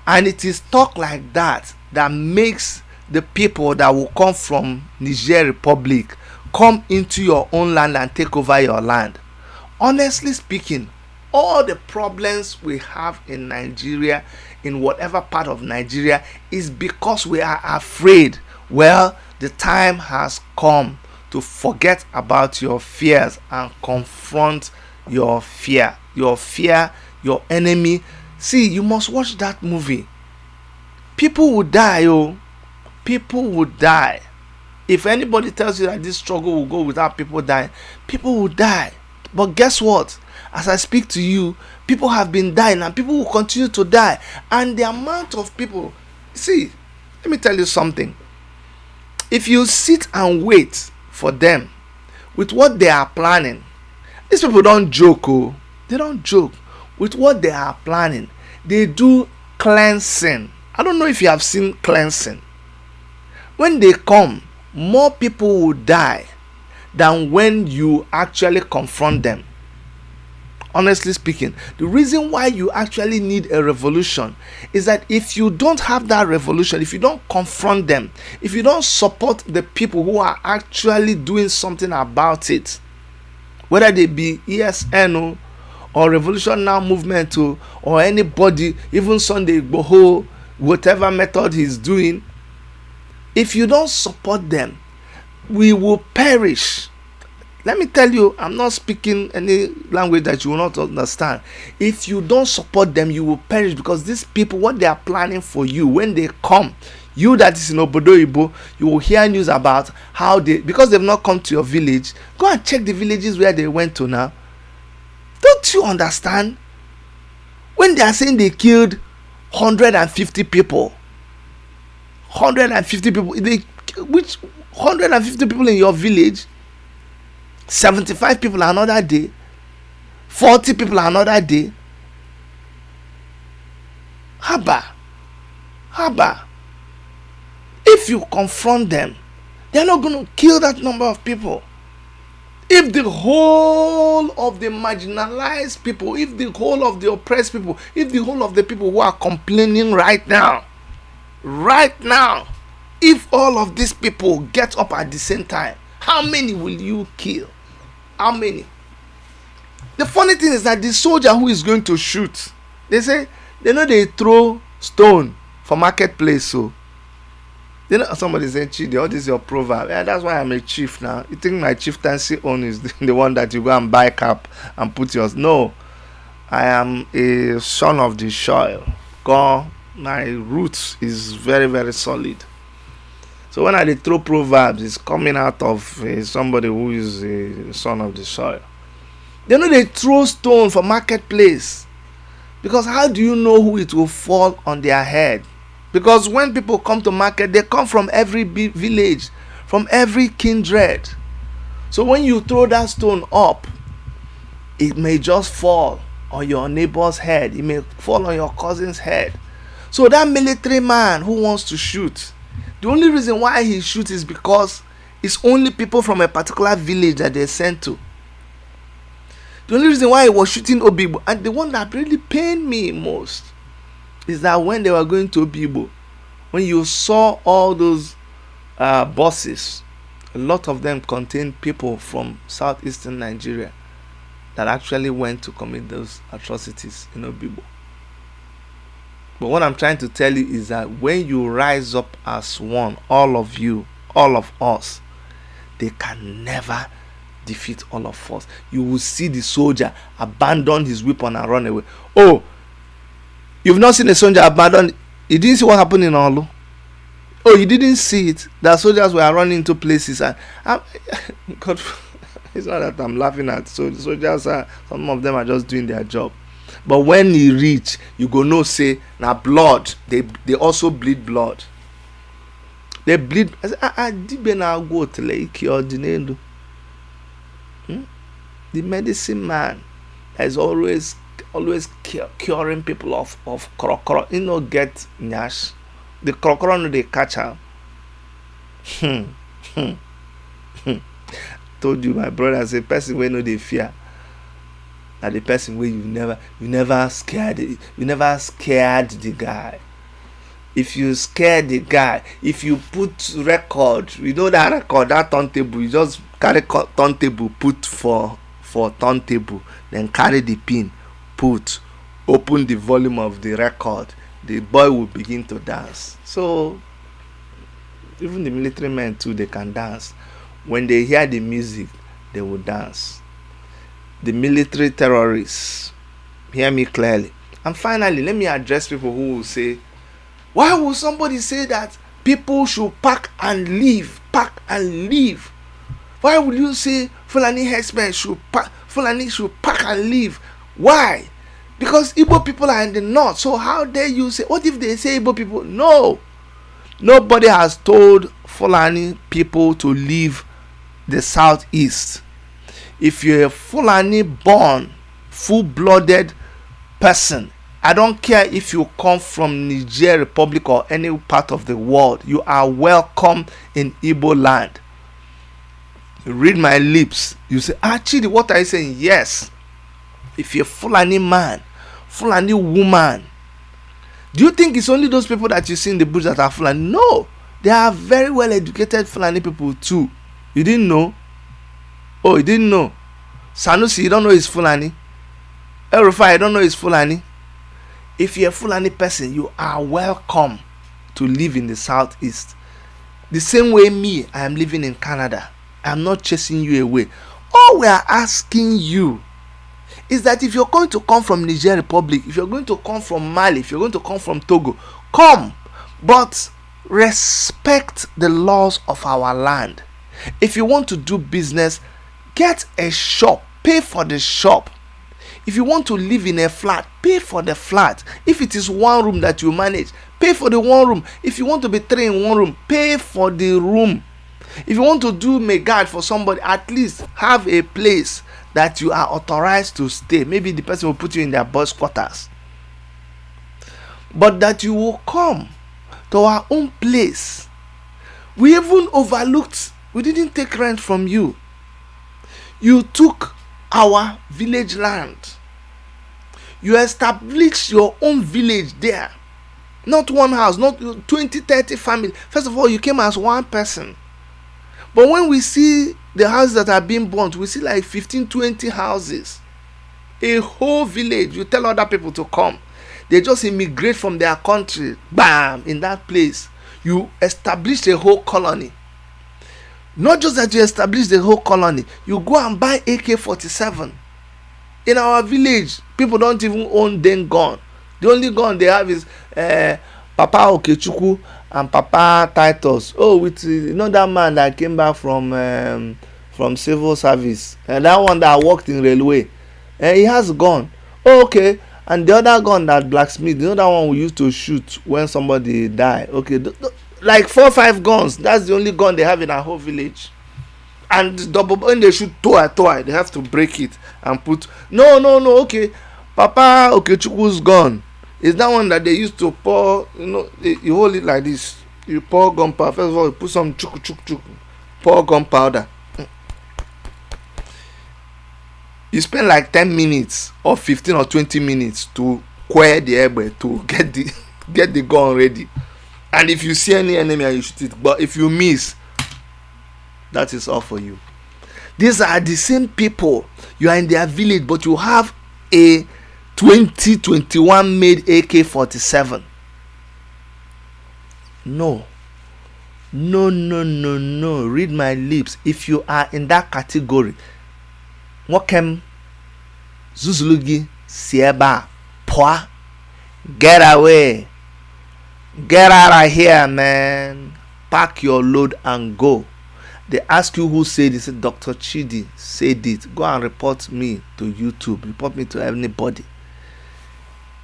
And it is talk like that that makes the people that will come from Niger Republic come into your own land and take over your land. Honestly speaking, all the problems we have in Nigeria, in whatever part of Nigeria, is because we are afraid. Well, the time has come to forget about your fears and confront your fear. Your fear, your enemy. See, you must watch that movie. People will die, oh. People will die. If anybody tells you that this struggle will go without people dying, people will die. But guess what? As I speak to you, people have been dying and people will continue to die. And the amount of people, see, let me tell you something. If you sit and wait for them with what they are planning, these people don't joke, oh. They don't joke. With what they are planning, they do cleansing. I don't know if you have seen cleansing. When they come, more people will die than when you actually confront them. Honestly speaking, the reason why you actually need a revolution is that if you don't have that revolution, if you don't confront them, if you don't support the people who are actually doing something about it, whether they be ESN or Revolution Now movement or anybody, even Sunday Igboho, whatever method he's doing, if you don't support them, we will perish. Let me tell you, I'm not speaking any language that you will not understand. If you don't support them, you will perish, because these people, what they are planning for you, when they come, you that is in Obodo Ibo, you will hear news about how they, because they've not come to your village, go and check the villages where they went to now. Don't you understand? When they are saying they killed 150 people, 150 people, which 150 people in your village, 75 people another day, 40 people another day. Haba. If you confront them, they're not going to kill that number of people. If the whole of the marginalized people, if the whole of the oppressed people, if the whole of the people who are complaining right now, if all of these people get up at the same time, how many will you kill? How many? The funny thing is that the soldier who is going to shoot, they say, they know they throw stone for marketplace. So you know, somebody saying, Chidi, all this is your proverb. Yeah, that's why I'm a chief now. You think my chieftaincy own is the one that you go and buy cap and put yours? No, I am a son of the soil. God, my roots is very, very solid. So when I throw proverbs, it's coming out of somebody who is a son of the soil. They know they throw stone for marketplace, because how do you know who it will fall on their head? Because when people come to market, they come from every village, from every kindred. So when you throw that stone up, it may just fall on your neighbor's head. It may fall on your cousin's head. So that military man who wants to shoot, the only reason why he shoots is because it's only people from a particular village that they sent to. The only reason why he was shooting Obibo, and the one that really pained me most, is that when they were going to Obibo, when you saw all those buses, a lot of them contained people from southeastern Nigeria that actually went to commit those atrocities in Obibo. But what I'm trying to tell you is that when you rise up as one, all of you, all of us, they can never defeat all of us. You will see the soldier abandon his weapon and run away. Oh, you've not seen a soldier abandon? You didn't see what happened in Olu? Oh, you didn't see it? The soldiers were running into places and God, It's not that I'm laughing at. So the soldiers are, some of them are just doing their job. But when he reach, you go know say na blood. They also bleed blood. They bleed. I say, dibe na go tele iki ordinendo. The medicine man is always curing people of krokro. You know, get nyash. The krokro no they catch her. Told you, my brother, say person wey no dey fear. Na the person where you never scared the guy. If you scare the guy, if you put record, you know that record, that turntable, you just carry turntable, put for turntable, then carry the pin, put, open the volume of the record, the boy will begin to dance. So even the military men too, they can dance. When they hear the music, they will dance. The military terrorists, hear me clearly. And finally, let me address people who will say, why would somebody say that people should pack and leave? Pack and leave. Why would you say Fulani herdsmen should pack and leave? Why? Because Igbo people are in the north. So how dare you say, what if they say Igbo people? No. Nobody has told Fulani people to leave the southeast. If you're a Fulani born, full-blooded person, I don't care if you come from Niger Republic or any part of the world, you are welcome in Igbo land. You read my lips, you say, Chidi, what are you saying? Yes. If you're Fulani man, Fulani woman, do you think it's only those people that you see in the bush that are Fulani? No. There are very well educated Fulani people too. You didn't know? Oh, you didn't know? Sanusi, you don't know he's Fulani? Erufai, you don't know he's Fulani? If you're a Fulani person, you are welcome to live in the southeast. The same way me, I am living in Canada. I'm not chasing you away. All we are asking you is that if you're going to come from Niger Republic, if you're going to come from Mali, if you're going to come from Togo, come, but respect the laws of our land. If you want to do business, get a shop, pay for the shop. If you want to live in a flat, pay for the flat. If it is one room that you manage, pay for the one room. If you want to be 3 in one room, pay for the room. If you want to do megad for somebody, at least have a place that you are authorized to stay. Maybe the person will put you in their boys' quarters. But that you will come to our own place. We even overlooked, we didn't take rent from you. You took our village land. You established your own village there. Not one house, not 20, 30 family. First of all, you came as one person. But when we see the houses that are being burnt, we see like 15, 20 houses. A whole village. You tell other people to come. They just immigrate from their country. Bam! In that place. You established a whole colony. Not just that you established the whole colony, you go and buy AK-47. In our village, people don't even own them gun. The only gun they have is Papa Okechukwu and Papa Titus. Oh, with that man that came back from civil service. And that one that worked in railway. He has a gun. Oh, okay. And the other gun that blacksmith, the other one we used to shoot when somebody die. Okay. Like 4 or 5 guns. That's the only gun they have in our whole village. And double when they shoot toy, they have to break it and put. No. Okay, Papa Okechukwu's gun is that one that they used to pour. You hold it like this. You pour gunpowder. First of all, you put some chuk. Pour gunpowder. You spend like 10 minutes or 15 or 20 minutes to queer the airway to get the gun ready. And if you see any enemy, you shoot it. But if you miss, that is all for you. These are the same people. You are in their village, but you have a 2021 made AK-47. No. Read my lips. If you are in that category, Mokem Zuzulugi Sieba Poa, get away. Get out of here, man. Pack your load and go. They ask you who said it. Say Dr. Chidi said it. Go and report me to YouTube. Report me to anybody.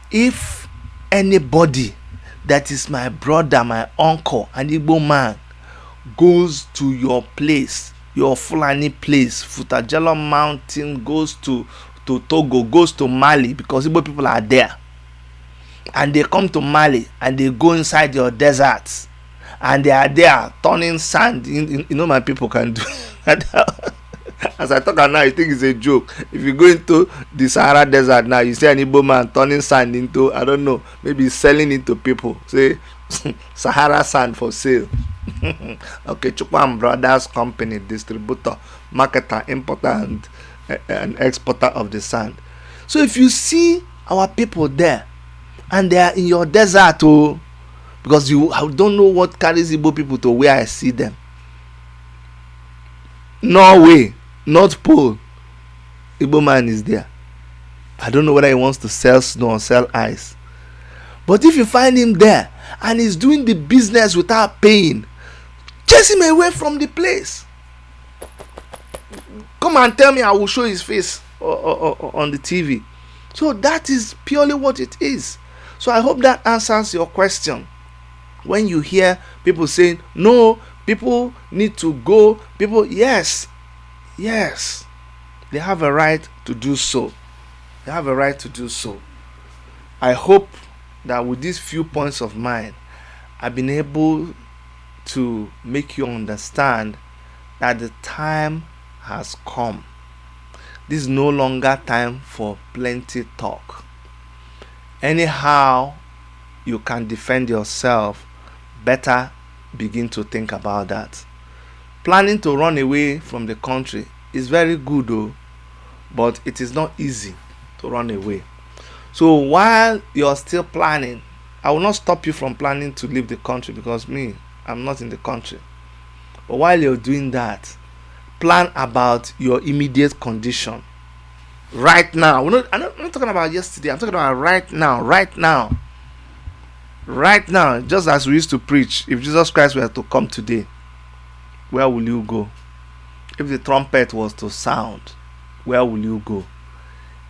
If anybody that is my brother, my uncle, an Igbo man, goes to your place, your Fulani place, Futajelo Mountain, goes to Togo, goes to Mali, because Igbo people are there, and they come to Mali and they go inside your deserts, and they are there turning sand. You know, my people can do. As I talk now, you think it's a joke. If you go into the Sahara Desert now, you see an Igbo man turning sand into, I don't know, maybe selling it to people. Say Sahara sand for sale. Okay, Chukwam Brothers Company, distributor, marketer, importer, and exporter of the sand. So if you see our people there, and they are in your desert, oh, because you don't know what carries Igbo people to where I see them. Norway, North Pole, Igbo man is there. I don't know whether he wants to sell snow or sell ice. But if you find him there and he's doing the business without paying, chase him away from the place. Come and tell me, I will show his face on the TV. So that is purely what it is. So I hope that answers your question. When you hear people saying, no, people need to go, people, yes, they have a right to do so. They have a right to do so. I hope that with these few points of mine, I've been able to make you understand that the time has come. This is no longer time for plenty talk. Anyhow you can defend yourself, better begin to think about that. Planning to run away from the country is very good though, but it is not easy to run away. So while you're still planning, I will not stop you from planning to leave the country, because I'm not in the country. But while you're doing that, plan about your immediate condition. Right now. I'm not talking about yesterday. I'm talking about right now. Right now, just as we used to preach, if Jesus Christ were to come today, where will you go? If the trumpet was to sound, where will you go?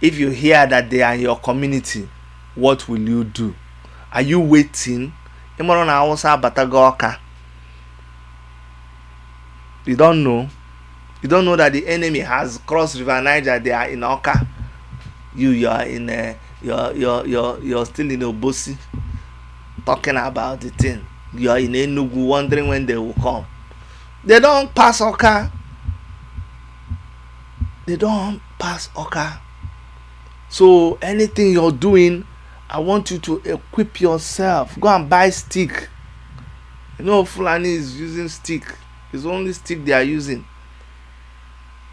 If you hear that they are in your community, what will you do? Are you waiting? You don't know. You don't know that the enemy has crossed River Niger. They are in Oka. You are in you're still in Obosi, talking about the thing. You are in Enugu, wondering when they will come. They don't pass Oka. They don't pass Oka. So anything you're doing, I want you to equip yourself. Go and buy stick. You know, Fulani is using stick. It's only stick they are using.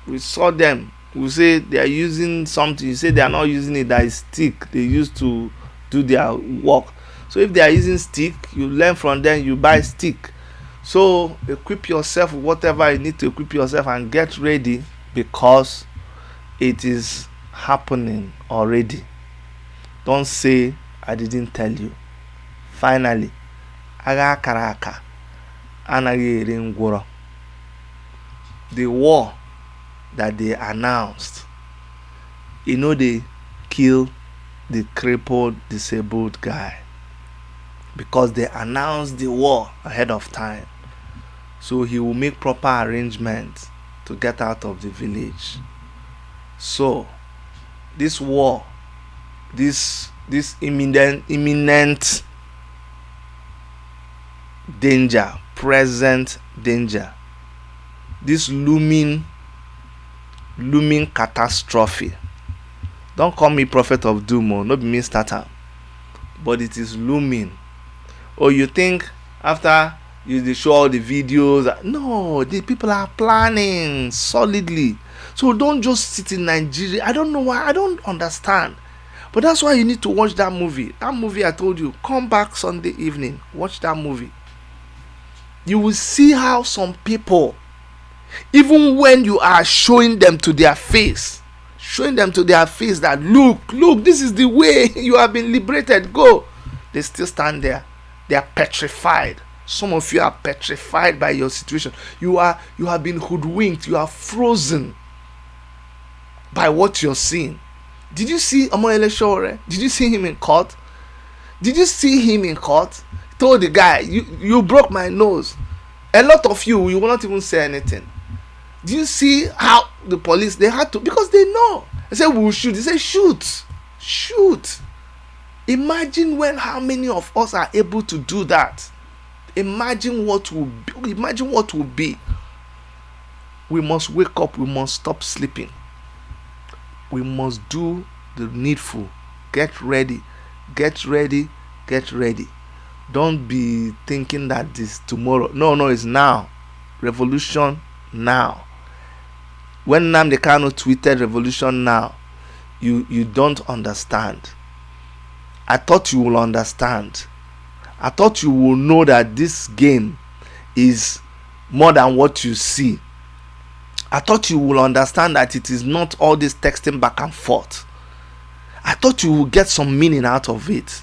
We saw them. We say they are using something. You say they are not using it. That is stick they use to do their work. So if they are using stick, you learn from them. You buy stick. So equip yourself with whatever you need to equip yourself and get ready, because it is happening already. Don't say I didn't tell you. Finally, aga karaka anaghị eri ngwụrọ. The war that they announced, they kill the crippled, disabled guy, because they announced the war ahead of time. So he will make proper arrangements to get out of the village. So this war, this imminent danger, present danger, this looming catastrophe. Don't call me prophet of doom, or not be me starter, but it is looming. Or you think after you show all the videos? No, the people are planning solidly. So don't just sit in Nigeria. I don't know why. I don't understand. But that's why you need to watch that movie. That movie I told you, come back Sunday evening, watch that movie. You will see how some people, even when you are showing them to their face that look, this is the way you have been liberated, go, they still stand there. They are petrified. Some of you are petrified by your situation. You have been hoodwinked. You are frozen by what you're seeing. Did you see Omoyele Sowore? Did you see him in court? Did you see him in court? He told the guy, you broke my nose. A lot of you will not even say anything. Do you see how the police, they had to, because they know. They said, we'll shoot. They said, shoot. Imagine how many of us are able to do that. Imagine what will be. We must wake up. We must stop sleeping. We must do the needful. Get ready. Don't be thinking that this tomorrow. No, it's now. Revolution now. When Nnamdi Kanu tweeted revolution now, you don't understand. I thought you will understand. I thought you will know that this game is more than what you see. I thought you will understand that it is not all this texting back and forth. I thought you will get some meaning out of it.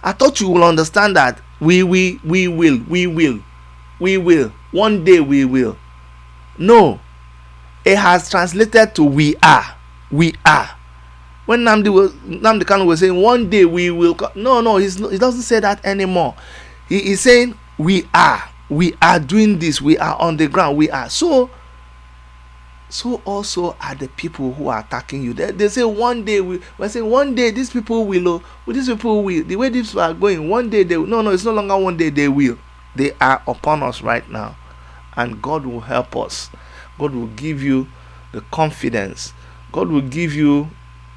I thought you will understand that we will. One day we will. No. It has translated to we are. When Nnamdi Kanu was saying one day we will. No, he doesn't say that anymore. He is saying we are. We are doing this. We are on the ground. We are. So also are the people who are attacking you. They say one day we're saying one day these people will. The way these are going, one day they will. No, it's no longer one day they will. They are upon us right now, and God will help us. God will give you the confidence. God will give you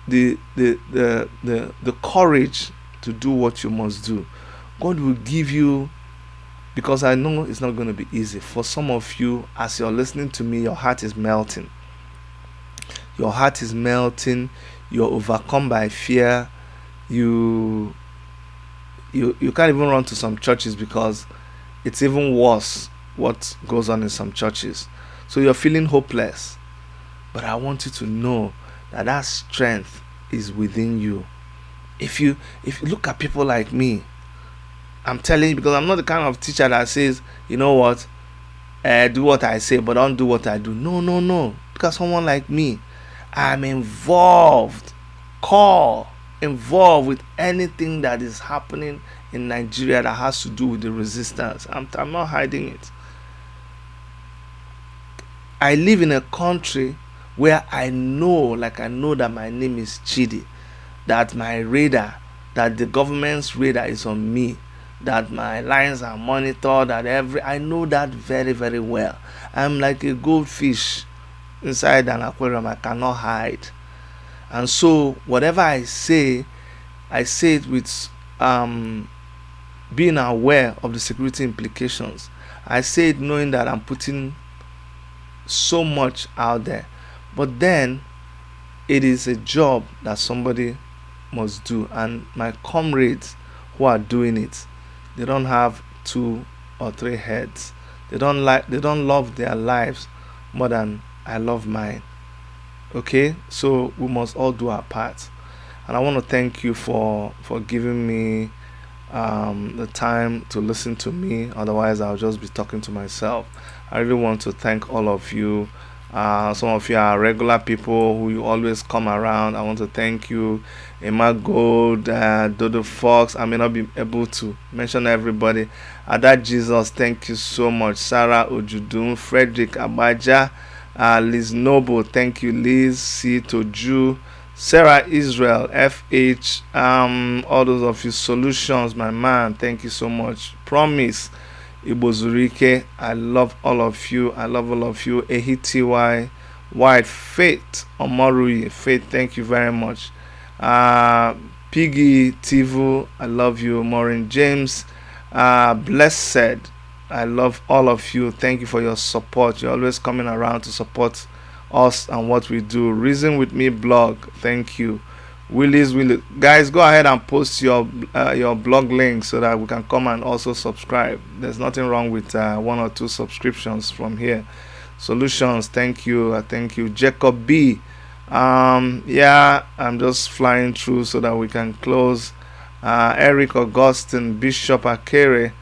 the courage to do what you must do. God will give you, because I know it's not going to be easy. For some of you, as you're listening to me, your heart is melting. Your heart is melting. You're overcome by fear. You can't even run to some churches because it's even worse what goes on in some churches. So you're feeling hopeless. But I want you to know that strength is within you. If you look at people like me, I'm telling you, because I'm not the kind of teacher that says, you know what, do what I say, but don't do what I do. No. Because someone like me, I'm involved with anything that is happening in Nigeria that has to do with the resistance. I'm not hiding it. I live in a country where I know that my name is Chidi, that my radar, that the government's radar is on me, that my lines are monitored, I know that very, very well. I'm like a goldfish inside an aquarium. I cannot hide. And so whatever I say it with being aware of the security implications. I say it knowing that I'm putting so much out there. But then it is a job that somebody must do, and my comrades who are doing it, they don't have 2 or 3 heads. They don't love their lives more than I love mine. Okay, so we must all do our part, and I want to thank you for giving me the time to listen to me. Otherwise I'll just be talking to myself. I really want to thank all of you. Some of you are regular people who you always come around. I want to thank you. Emma Gold, Dodo Fox. I may not be able to mention everybody. Ada Jesus, thank you so much. Sarah Ojudun, Frederick Abaja, Liz Noble, thank you. Liz C. Toju, Sarah Israel, FH, all those of you. Solutions, my man, thank you so much. Promise, Ibozurike, I love all of you. Ehity White, Faith Omorui, Faith, thank you very much. Piggy Tivu, I love you. Maureen James, Blessed, I love all of you. Thank you for your support. You're always coming around to support us and what we do. Reason with Me blog, thank you. Willis, guys, go ahead and post your blog link so that we can come and also subscribe. There's nothing wrong with 1 or 2 subscriptions from here. Solutions, thank you. Jacob B, I'm just flying through so that we can close. Eric Augustine, Bishop Akere,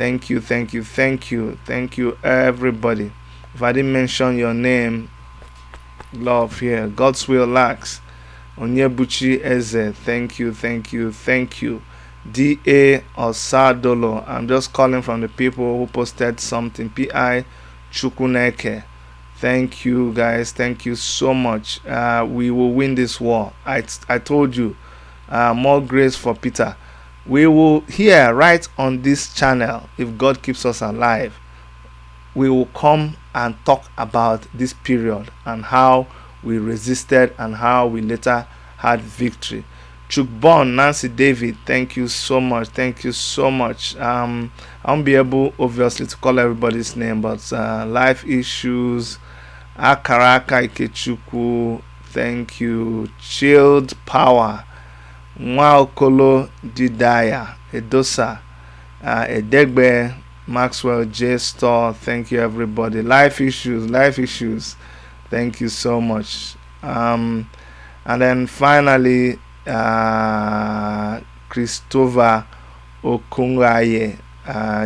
Thank you, thank you, thank you, thank you, everybody. If I didn't mention your name, love here. God's will lacks. Onyebuchi Eze, thank you, thank you, thank you. D.A. Osadolo, I'm just calling from the people who posted something. P.I. Chukuneke, thank you guys, thank you so much. We will win this war. I told you, more grace for Peter. We will here right on this channel, if God keeps us alive, we will come and talk about this period and how we resisted and how we later had victory. Chukbon, Nancy David, thank you so much. Thank you so much. I won't be able, obviously, to call everybody's name, but life issues, Akaraka Ikechukwu, thank you. Chilled Power, Nwaokolo Didaya, Edosa, Edegbe, Maxwell J Store, thank you everybody. Life issues, thank you so much. And then finally, Christopher Okungaye,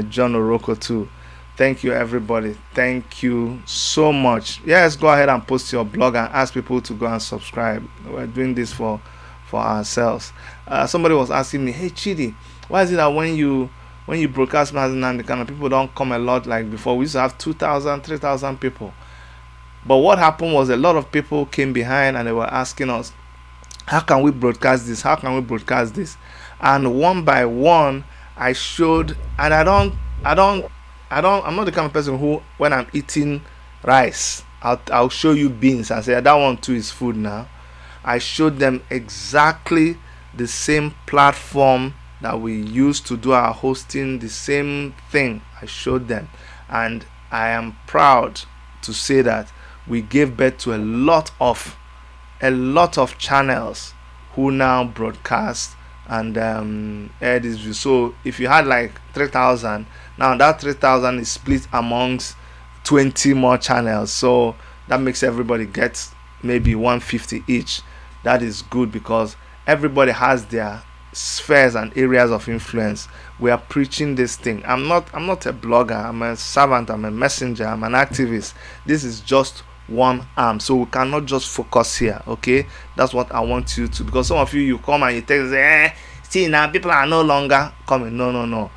John Oroko too. Thank you everybody. Thank you so much. Yes, go ahead and post your blog and ask people to go and subscribe. We're doing this for ourselves. Somebody was asking me, hey Chidi, why is it that when you broadcast Mazinand, the kind of people don't come a lot like before? We used to have 2,000, 3,000 people. But what happened was a lot of people came behind and they were asking us, how can we broadcast this? How can we broadcast this? And one by one, I showed, and I'm not the kind of person who, when I'm eating rice, I'll show you beans and say, that one too is food now. I showed them exactly the same platform that we used to do our hosting, the same thing I showed them. And I am proud to say that we gave birth to a lot of channels who now broadcast and air this view. So if you had like 3,000, now that 3,000 is split amongst 20 more channels. So that makes everybody get maybe 150 each. That is good because everybody has their spheres and areas of influence. We are preaching this thing. I'm not a blogger, I'm a servant, I'm a messenger, I'm an activist. This is just one arm, so we cannot just focus here. Okay, that's what I want you to, because some of you come and you tell say, see now people are no longer coming. No,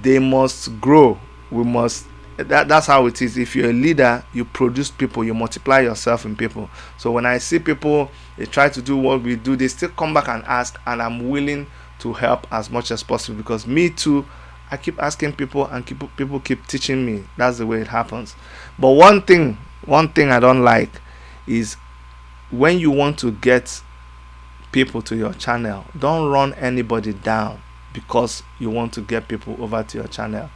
they must grow. We must, that's how it is. If you're a leader, you produce people, you multiply yourself in people. So when I see people, they try to do what we do, they still come back and ask, and I'm willing to help as much as possible, because me too, I keep asking people and people keep teaching me. That's the way it happens. But one thing I don't like is when you want to get people to your channel, don't run anybody down because you want to get people over to your channel.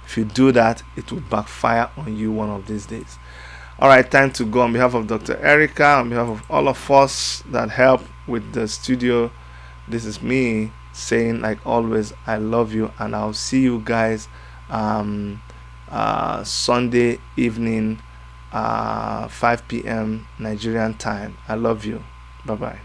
If you do that, it will backfire on you one of these days. All right, time to go. On behalf of Dr. Erica, on behalf of all of us that help with the studio, this is me saying, like always, I love you, and I'll see you guys Sunday evening, 5 p.m. Nigerian time. I love you. Bye bye.